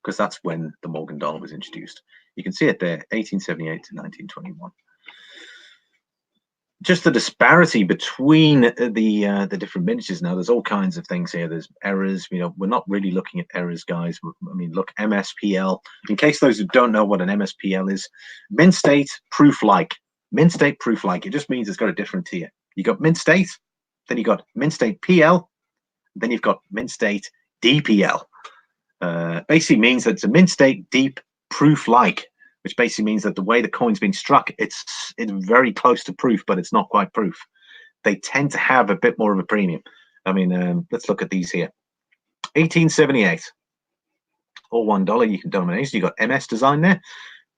because that's when the Morgan dollar was introduced. You can see it there, 1878 to 1921. Just the disparity between the different miniatures. Now, there's all kinds of things here. There's errors. You know, we're not really looking at errors, guys. I mean, look, MSPL. In case those who don't know what an MSPL is, mint state proof like. Mint state proof like. It just means it's got a different tier. You got mint state, then you got mint state PL, then you've got mint state DPL. Basically means that it's a mint state deep proof like, which basically means that the way the coin's been struck, it's very close to proof, but it's not quite proof. They tend to have a bit more of a premium. I mean, let's look at these here. 1878, all $1. You can dominate. You got MS design there,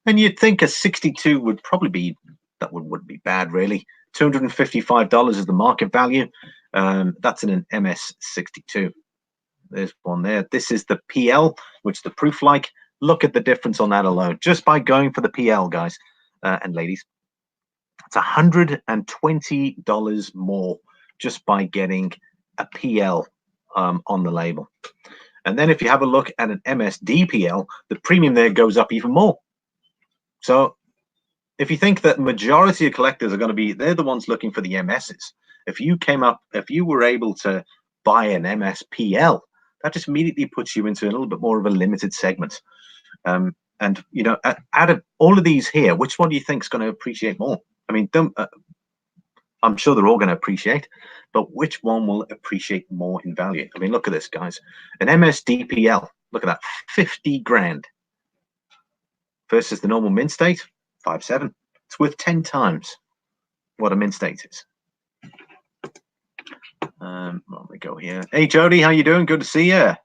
and you'd think a 62 would probably be, that wouldn't be bad really. $255 is the market value. That's in an MS62. There's one there. This is the PL, which is the proof like. Look at the difference on that alone, just by going for the PL, guys and ladies. It's $120 more just by getting a PL on the label. And then if you have a look at an MSDPL, the premium there goes up even more. So if you think that majority of collectors are going to be, they're the ones looking for the MSs. If you were able to buy an MSPL, that just immediately puts you into a little bit more of a limited segment. And you know, out of all of these here, which one do you think is going to appreciate more? I mean, I'm sure they're all going to appreciate, but which one will appreciate more in value? I mean, look at this, guys. An MSDPL, look at that, 50 grand versus the normal mint state, 5.7. It's worth 10 times what a mint state is. Well, we go here. Hey, Jody, how you doing? Good to see you.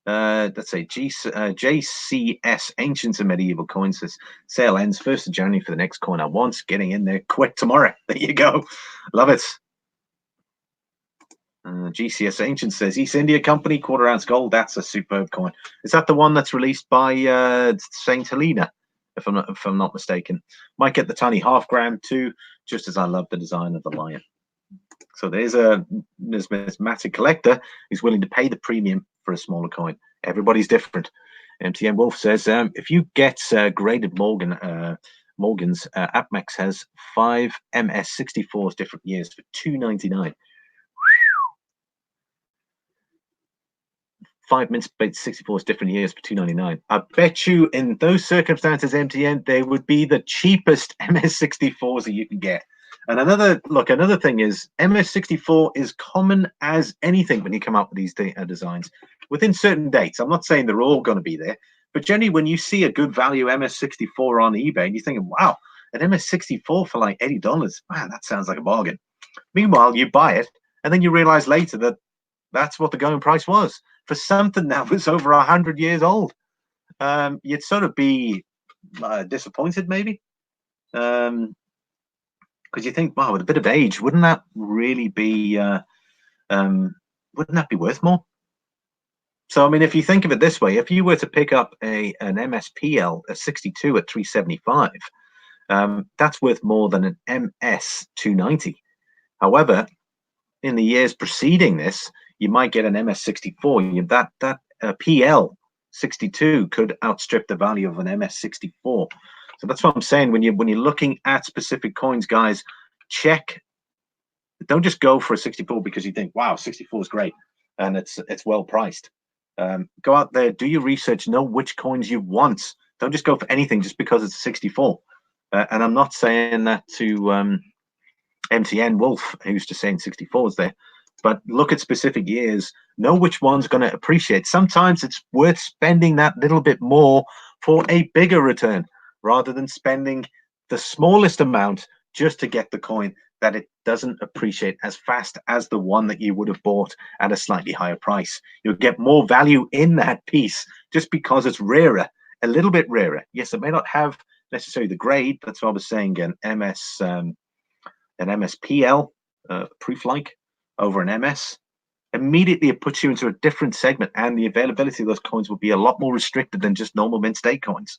Let's say JCS Ancients and Medieval Coins says sale ends 1st of January for the next coin I want. Getting in there quick tomorrow. There you go. Love it. GCS Ancients says East India Company, Krugerrands gold. That's a superb coin. Is that the one that's released by Saint Helena? If I'm not mistaken. Might get the tiny half gram too, just as I love the design of the lion. So there's a numismatic collector who's willing to pay the premium for a smaller coin. Everybody's different. MTN Wolf says if you get graded Morgan's, AppMax has 5 MS64s different years for $2.99. 5 mint state 64s different years for $2.99. I bet you in those circumstances, MTN, they would be the cheapest MS64s that you can get. And another thing is MS64 is common as anything when you come up with these designs within certain dates. I'm not saying they're all going to be there, but generally when you see a good value MS64 on eBay and you're thinking, wow, an MS64 for like $80, man, that sounds like a bargain. Meanwhile, you buy it and then you realize later that that's what the going price was for something that was over 100 years old. You'd sort of be disappointed maybe. Because you think, wow, with a bit of age, wouldn't that really be, wouldn't that be worth more? So, I mean, if you think of it this way, if you were to pick up an MSPL, a 62 at 375, that's worth more than an MS290. However, in the years preceding this, you might get an MS64. That PL 62 could outstrip the value of an MS64. So that's what I'm saying. When you're looking at specific coins, guys, check. Don't just go for a 64 because you think, wow, 64 is great and it's well priced. Go out there, do your research, know which coins you want. Don't just go for anything just because it's 64. And I'm not saying that to MTN Wolf, who's just saying 64s there, but look at specific years, know which one's going to appreciate. Sometimes it's worth spending that little bit more for a bigger return rather than spending the smallest amount just to get the coin that it doesn't appreciate as fast as the one that you would have bought at a slightly higher price. You'll get more value in that piece just because it's rarer, a little bit rarer. Yes, it may not have necessarily the grade. That's what I was saying, an MSPL proof-like over an MS. Immediately it puts you into a different segment, and the availability of those coins will be a lot more restricted than just normal mint state coins.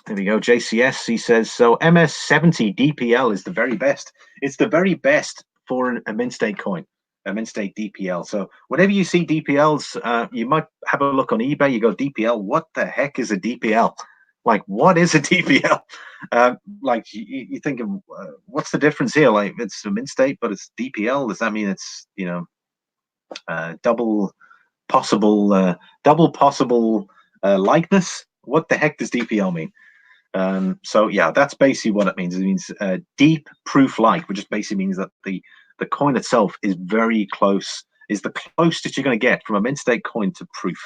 There we go. JCS, he says, so MS70 DPL is the very best. It's the very best for a mint state coin, a mint state DPL. So whenever you see DPLs, you might have a look on eBay. You go, DPL, what the heck is a DPL? Like, what is a DPL? Like, you think of what's the difference here? Like, it's a mint state, but it's DPL. Does that mean it's, you know, double possible likeness? What the heck does DPL mean? So yeah, that's basically what it means. It means deep proof-like, which just basically means that the coin itself is very close, is the closest you're going to get from a mint state coin to proof.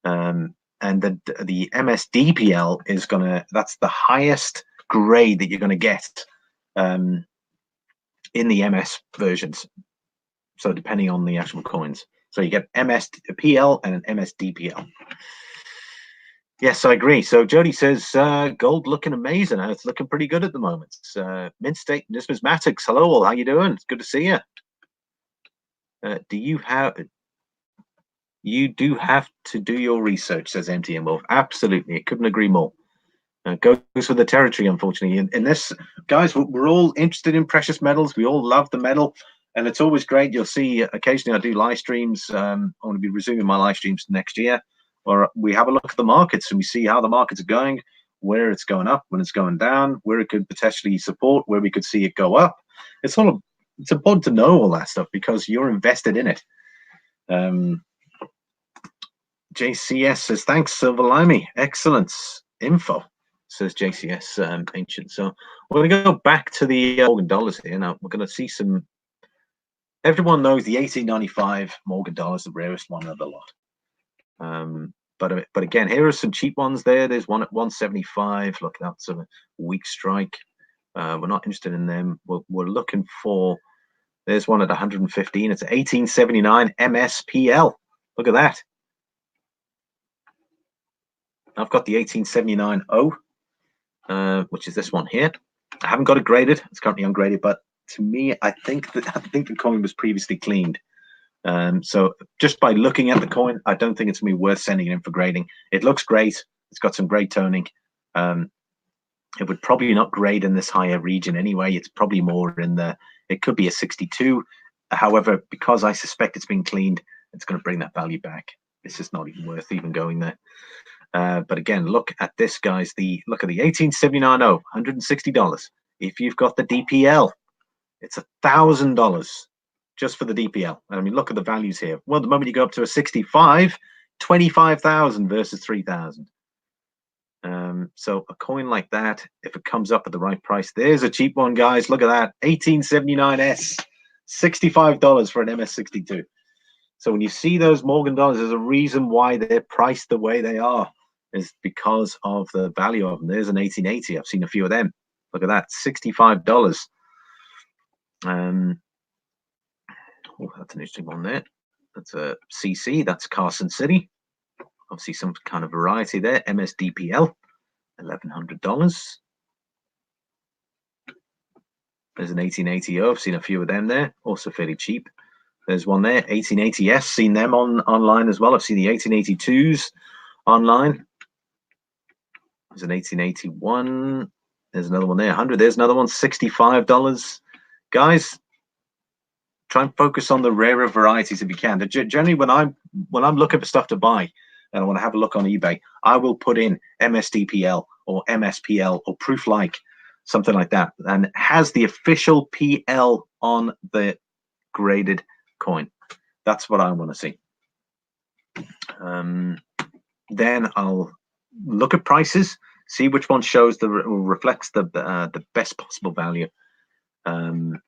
And the MSDPL is that's the highest grade that you're going to get in the MS versions. So depending on the actual coins, so you get MSPL and an MSDPL. Yes, I agree. So Jody says gold looking amazing. It's looking pretty good at the moment. Mint state numismatics. Hello all, how you doing? It's good to see you. You do have to do your research, says MTN Wolf. Absolutely, I couldn't agree more. Goes with the territory, unfortunately. In this, guys, we're all interested in precious metals. We all love the metal, and it's always great. You'll see occasionally I do live streams. I'm going to be resuming my live streams next year, where we have a look at the markets and we see how the markets are going, where it's going up, when it's going down, where it could potentially support, where we could see it go up. It's important to know all that stuff because you're invested in it. JCS says, thanks, Silver Limey. Excellent info, says JCS Ancient. So we're going to go back to the Morgan dollars here. Now, we're going to see some. Everyone knows the 1895 Morgan dollar is the rarest one of the lot. But again, here are some cheap ones there. There's one at 175. Look, that's a weak strike. We're not interested in them. We're looking for. There's one at 115. It's 1879 MSPL. Look at that. I've got the 1879-0, which is this one here. I haven't got it graded. It's currently ungraded, but to me, I think the coin was previously cleaned. So just by looking at the coin, I don't think it's going to be worth sending it in for grading. It looks great. It's got some great toning. It would probably not grade in this higher region anyway. It's probably more in the. It could be a 62. However, because I suspect it's been cleaned, it's going to bring that value back. It's just not even worth even going there. But again, look at this, guys. Look at the 1879-0, $160. If you've got the DPL, it's $1,000 just for the DPL. I mean, look at the values here. Well, the moment you go up to a 65, 25,000 versus 3,000. So a coin like that, if it comes up at the right price, there's a cheap one, guys. Look at that, 1879S, $65 for an MS62. So when you see those Morgan dollars, there's a reason why they're priced the way they are. Is because of the value of them. There's an 1880. I've seen a few of them. Look at that, $65. Oh, that's an interesting one there. That's a CC. That's Carson City. Obviously, some kind of variety there. MSDPL, $1,100. There's an 1880. I've seen a few of them there. Also fairly cheap. There's one there, 1880S. Seen them online as well. I've seen the 1882s online. There's an 1881. There's another one there, 100. There's another one, $65. Guys, try and focus on the rarer varieties if you can. Generally, when I'm looking for stuff to buy, and I want to have a look on eBay, I will put in MSDPL or MSPL or proof like, something like that, and it has the official PL on the graded coin. That's what I want to see. Then I'll look at prices, see which one shows reflects the best possible value.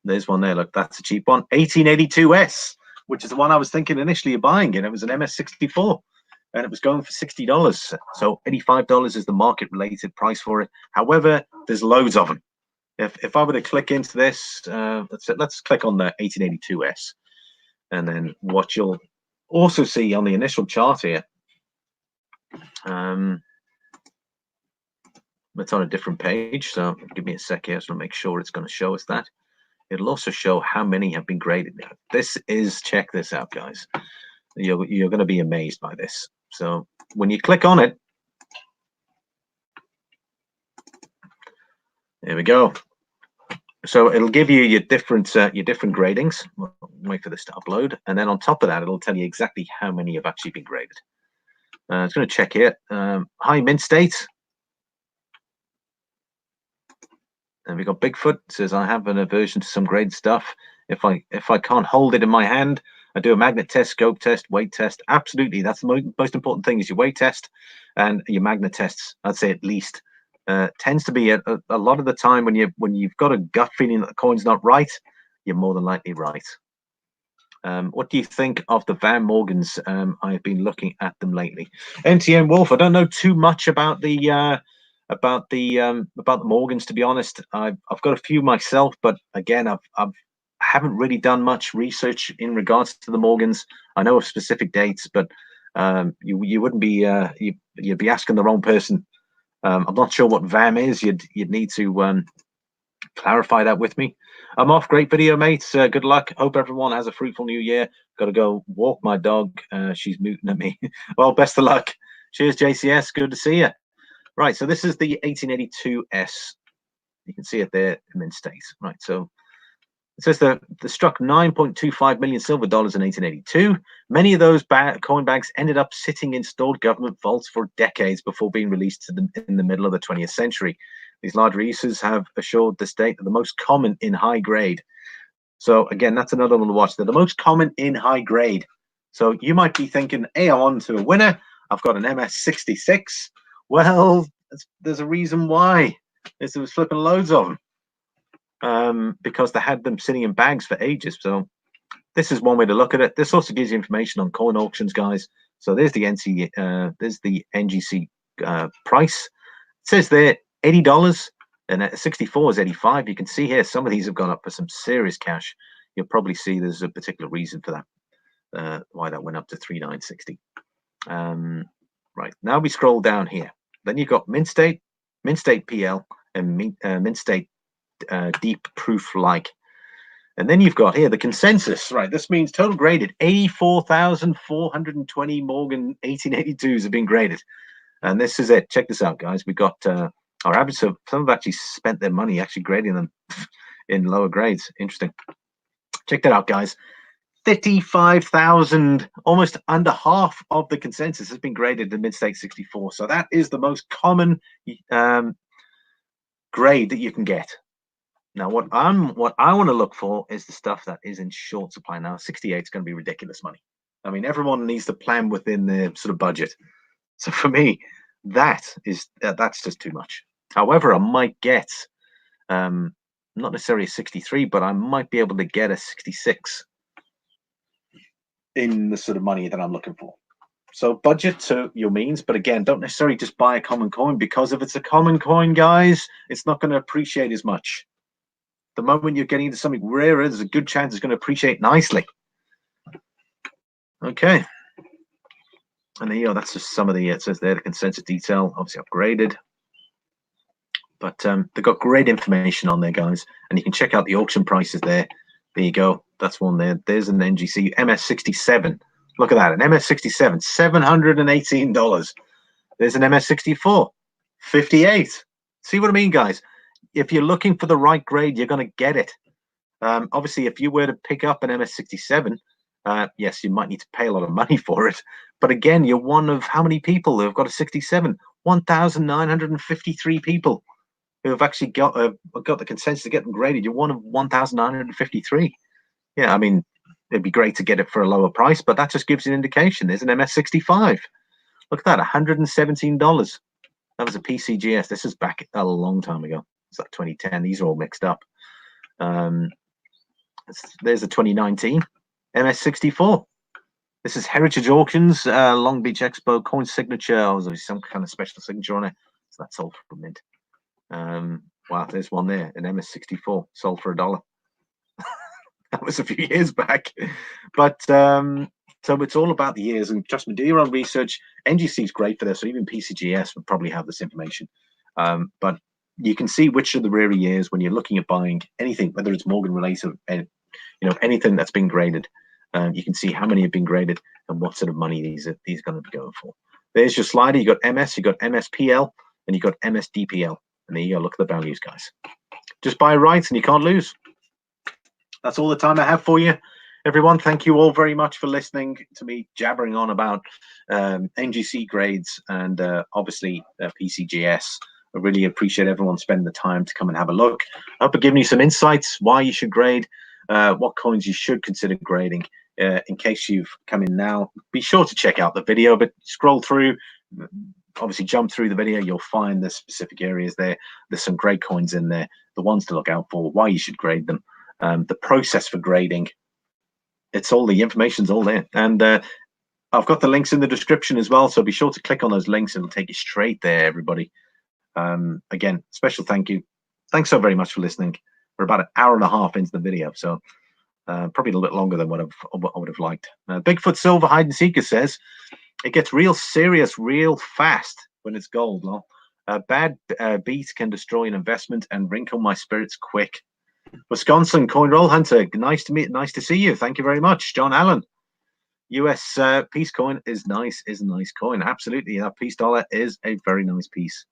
There's one there. Look, that's a cheap one, 1882S, which is the one I was thinking initially of buying, and it was an MS64, and it was going for $60. So $85 is the market-related price for it. However, there's loads of them. If I were to click into this, let's click on the 1882S, and then what you'll also see on the initial chart here, it's on a different page, so give me a sec here, so I'll make sure it's going to show us that. It'll also show how many have been graded. This is, check this out, guys. You're going to be amazed by this. So when you click on it, there we go. So it'll give you your different gradings. We'll wait for this to upload, and then on top of that, it'll tell you exactly how many have actually been graded. It's going to check here. High mint state. And we got Bigfoot. It says I have an aversion to some grade stuff. If I can't hold it in my hand, I do a magnet test, scope test, weight test. Absolutely, that's the most important thing is your weight test and your magnet tests. I'd say at least. Tends to be a lot of the time when you've got a gut feeling that the coin's not right, you're more than likely right. What do you think of the Van Morgans? I've been looking at them lately. NTN Wolf, I don't know too much about the Morgans, to be honest. I've got a few myself, but again, I haven't really done much research in regards to the Morgans. I know of specific dates, but you wouldn't be you'd be asking the wrong person. I'm not sure what VAM is. You'd need to clarify that with me. I'm off. Great video, mates. Good luck. Hope everyone has a fruitful new year. Got to go walk my dog. She's mooting at me. Well, best of luck. Cheers, JCS. Good to see you. Right, so this is the 1882S. You can see it there, mint state. Right, so it says they struck 9.25 million silver dollars in 1882. Many of those coin bags ended up sitting in stored government vaults for decades before being released in the middle of the 20th century. These large releases have assured the state that the most common in high grade. So again, that's another one to watch. They're the most common in high grade. So you might be thinking, hey, I'm on to a winner. I've got an MS66. Well, there's a reason why. There was flipping loads of them. Because they had them sitting in bags for ages. So this is one way to look at it. This also gives you information on coin auctions, guys. So there's the Ngc price. It says there $80 and at 64 is 85. You can see here some of these have gone up for some serious cash. You'll probably see there's a particular reason for that, why that went up to 3960. Right, now we scroll down here. Then you've got mint state PL, and mint state deep proof like. And then you've got here the consensus. Right, this means total graded 84,420 Morgan 1882s have been graded. And this is it. Check this out, guys. We've got our average. So some have actually spent their money actually grading them in lower grades. Interesting. Check that out, guys. 35,000, almost under half of the consensus has been graded in mid-state 64. So that is the most common grade that you can get. Now, what I want to look for is the stuff that is in short supply. Now, 68 is going to be ridiculous money. I mean, everyone needs to plan within their sort of budget. So for me, that's just too much. However, I might get not necessarily a 63, but I might be able to get a 66 in the sort of money that I'm looking for. So budget to your means, but again, don't necessarily just buy a common coin, because if it's a common coin, guys, it's not going to appreciate as much. The moment you're getting into something rarer, there's a good chance it's going to appreciate nicely. Okay. And there you go. That's just some of the, it says there, the consensus detail, obviously upgraded. But they've got great information on there, guys. And you can check out the auction prices there. There you go. That's one there. There's an Ngc MS67. Look at that. An MS67, $718. There's an MS64, $58. See what I mean, guys? If you're looking for the right grade, you're going to get it. Obviously, if you were to pick up an MS67 Yes, you might need to pay a lot of money for it, but again, you're one of how many people who have got a 67? 1,953 people who have actually got the consensus to get them graded. You're one of 1,953. Yeah, I mean, it'd be great to get it for a lower price, but that just gives you an indication. There's an MS65. Look at that, $117. That was a PCGS. This is back a long time ago. It's like 2010. These are all mixed up. There's a 2019 MS64. This is Heritage Auctions, Long Beach Expo, coin signature. Oh, there's some kind of special signature on it. So that's sold for a mint. Wow, there's one there, an MS64, sold for $1. That was a few years back. But so it's all about the years. And trust me, do your own research. NGC is great for this, so even PCGS would probably have this information. But you can see which are the rare years when you're looking at buying anything, whether it's Morgan related, anything that's been graded. You can see how many have been graded and what sort of money these are going to be going for. There's your slider. You got MS, you got MSPL, and you got MSDPL. And there you go. Look at the values, guys. Just buy rights and you can't lose. That's all the time I have for you, everyone. Thank you all very much for listening to me jabbering on about NGC grades and obviously PCGS. I really appreciate everyone spending the time to come and have a look. I hope I've given you some insights why you should grade, what coins you should consider grading. In case you've come in now, be sure to check out the video, but scroll through, obviously jump through the video. You'll find the specific areas there. There's some great coins in there, the ones to look out for, why you should grade them, the process for grading. It's all, the information's all there. And I've got the links in the description as well, so be sure to click on those links. It'll take you straight there, everybody. Again, special thank you. Thanks so very much for listening. We're about an hour and a half into the video, so probably a little bit longer than what I would have liked. Bigfoot Silver Hide and Seeker says, it gets real serious real fast when it's gold. Lol. Bad beats can destroy an investment and wrinkle my spirits quick. Wisconsin Coin Roll Hunter, nice to see you. Thank you very much. John Allen, US Peace Coin is nice, is a nice coin. Absolutely, that Peace Dollar is a very nice piece.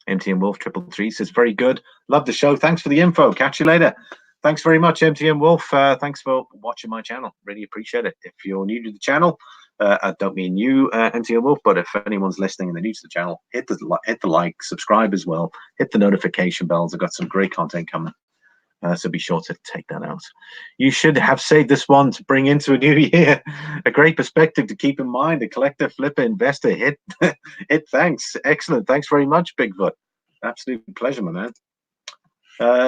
MTN Wolf 333 says, very good. Love the show. Thanks for the info. Catch you later. Thanks very much, MTN Wolf. Thanks for watching my channel. Really appreciate it. If you're new to the channel, I don't mean you, MTN Wolf, but if anyone's listening and they're new to the channel, hit the like, subscribe as well, hit the notification bells. I've got some great content coming. So be sure to take that out. You should have saved this one to bring into a new year. A great perspective to keep in mind. A collector, flipper, investor. Hit. Thanks. Excellent. Thanks very much, Bigfoot. Absolute pleasure, my man.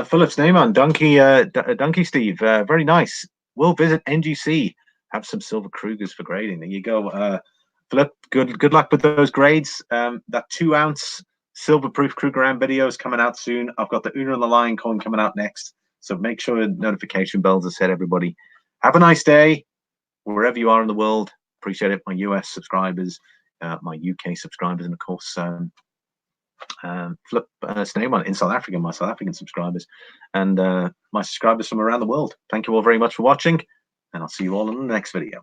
Phillips Neyman, Donkey Steve. Very nice. We'll visit NGC. Have some silver Krugers for grading. There you go. Philip, good luck with those grades. That 2-ounce silver-proof Krugerrand video is coming out soon. I've got the Una and the Lion coin coming out next. So make sure notification bells are set, everybody. Have a nice day, wherever you are in the world. Appreciate it. My US subscribers, my UK subscribers, and of course, Flip Snayman in South Africa, my South African subscribers, and my subscribers from around the world. Thank you all very much for watching, and I'll see you all in the next video.